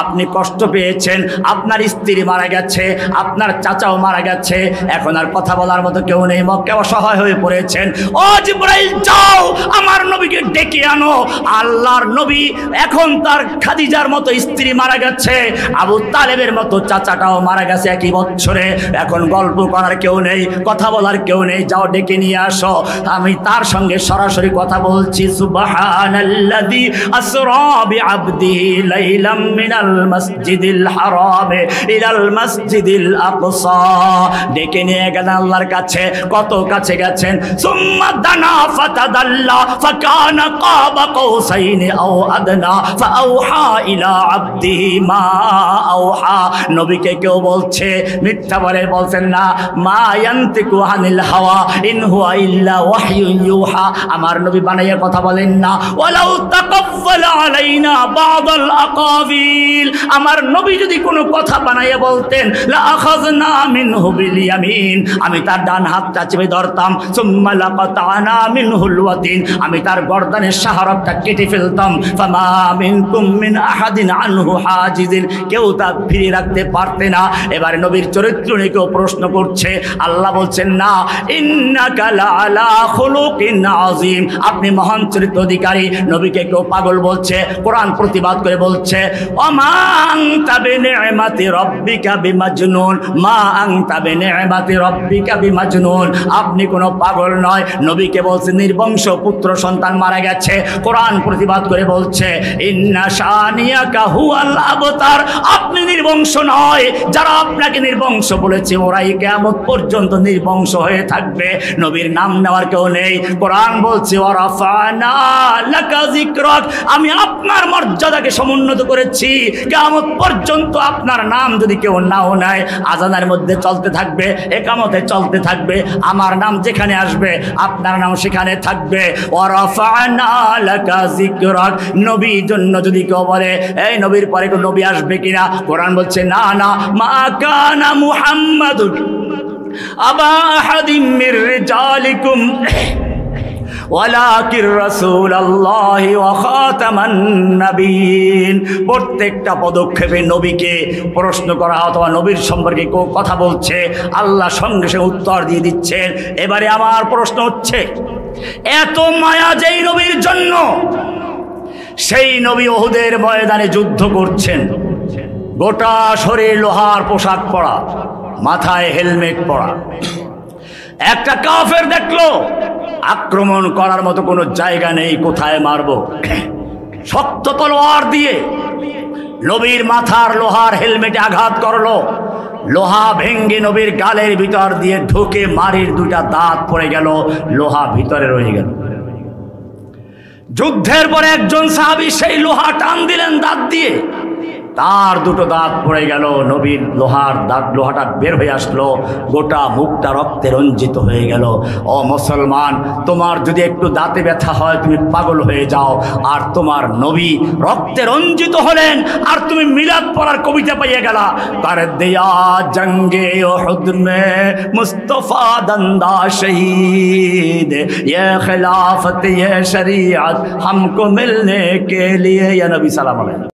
আপনি কষ্ট পেয়েছেন, আপনার স্ত্রী মারা গেছে, আপনার চাচাও মারা গেছে, এখন আর কথা বলার মতো কেউ নেই, মক্কা অসহায় হয়ে পড়েছেন। ও জিবরাইল, যাও আমার নবীকে ডেকে আনো। আল্লাহর নবী এখন তার খাদিজার মতো স্ত্রী মারা গেছে, আবু তালেবের মতো চাচাটাও মারা গেছে একই বছরে। এখন গল্প করার কেউ নেই, কথা বলার কেউ নেই, যাও ডেকে নিয়ে আসো। আমি তার সঙ্গে সরাসরি কথা বলছি। সুবহানাল্লাযী আসরা বিআবদিহি লাইলাম মিনাল মাসজিদিল হারাম ইলাল মাসজিদিল আকসা। ডেকে নিয়ে গেলেন আল্লাহর কাছে, কত কাছে গেছেন। সুম্মা দানা ফাতাদাল্লা ফাকানা কাবা কাউসাইনি আও আদনা ফাআওহা ইলা আবদিহি মা আওহা। নবীকে কেউ বলছে, মিথ্যা বলে বলছেন না, মা ইয়ান্তিকু আনিল হাওয়া ইন হুয়া ইল্লা ওয়াহয়ুন ইউহা। আমার নবী বানাইয়া কথা বলেন না। ওয়ালাউ তাকাফফালা আলাইনা বাদাল আকাবিল। আমার নবী যদি কোনো কথা বানাইয়া বলতেন, লা আখাযনা মিনহু বিল ইয়ামিন, আমি তার ডান হাতটা চেপে ধরতাম। সুম্মা লাকাতানা মিনহুল ওয়াতিন, আমি তার গর্দানের শাহরতটা কেটে ফেলতাম। ফামা মিনকুম মিন আহাদিন আনহু হাজিজিন, কেউ তা ফিরিয়ে রাখতে পারতে না। এবারে নবীর চরিত্র নিয়ে কেউ প্রশ্ন করছে, আল্লাহ বলছেন না, ইন্নাকা লাআলা খুলুকিন আযীম, আপনি মহান চরিত্র অধিকারী। নবীকে কেউ পাগল বলছে, কোরআন প্রতিবাদ করে বলছে, ওমা আনতা বিনি'মাতি রাব্বিকা বিমাজনুন, মা আনতা বিনি'মাতি রাব্বিকা বিমাজনুন, আপনি কোনো পাগল নয়। নবীকে বলছে নির্বংশ পুত্র সন্তান মারা গেছে, কোরআন প্রতিবাদ করে বলছে, ইন্না শানিয়াকা হুয়াল আবতার, আপনি নির্বংশ নয়, যারা আপনাকে নির্বংশ বলেছে ওরাই কিয়ামত পর্যন্ত নির্বংশ হয়ে থাকবে। নবীর নাম নেওয়ার কেউ নেই। কোরআন বলছে, ওয়ারাফানা লাকা যিকরাক, আমি আপনার মর্যাদাকে সমুন্নত করেছি, কিয়ামত পর্যন্ত আপনার নাম যদি কেউ নাও নেয়, আজানের মধ্যে চলতে থাকবে, একামতে চলতে থাকবে, আমার নাম যেখানে আসবে আপনার নাম সেখানে থাকবে। ওয়ারাফানা লাকা যিকরাক, নবীর জন্য যদি কেউ বলে এই নবীর পরে কোন নবী আসবে কিনা, কোরআন বলছে না না, মা কানা মুহাম্মাদুন আবা আহাদিম মির রিজালিকুম ওয়ালাকির রাসূলুল্লাহি ওয়া খাতামান নবিয়্যিন। প্রত্যেকটা পদক্ষেপে নবীকে প্রশ্ন করা অথবা নবীর সম্পর্কে কেউ কথা বলছে, আল্লাহ সঙ্গে সঙ্গে উত্তর দিয়ে দিচ্ছেন। এবারে আমার প্রশ্ন হচ্ছে, এত মায়া যেই নবীর জন্য, সেই নবী উহুদের ময়দানে যুদ্ধ করছেন, গোটা শরীর লোহার পোশাক পরা, মাথায় হেলমেট পরা। একটা কাফের দেখলো আক্রমণ করার মতো কোনো জায়গা নেই, কোথায় মারবো, শক্ত তলোয়ার দিয়ে নবীর মাথার লোহার হেলমেটে আঘাত করলো। লোহা ভেঙ্গে নবীর গালের ভিতর দিয়ে ঢুকে মারির দুটা দাঁত পড়ে গেল, লোহা ভিতরে রয়ে গেল। যুদ্ধের পরে একজন সাহাবী সেই লোহা টান দিলেন দাঁত দিয়ে, তার দুটো দাঁত পড়ে গেল, নবীর লোহার দাঁত, লোহাটা বের হয়ে আসলো, গোটা মুখটা রক্তে রঞ্জিত হয়ে গেল। ও মুসলমান, তোমার যদি একটু দাঁতে ব্যথা হয় তুমি পাগল হয়ে যাও, আর তোমার নবী রক্তে রঞ্জিত হলেন আর তুমি মিলাদ পড়ার কবিতা পাইয়ে গেলা, কর দিয়া জঙ্গে উহুদ মে মুস্তফা দন্দা শহীদ, ये खिलाफत ये शरीयत हमको मिलने के लिए, या नबी सलाम अलैहि।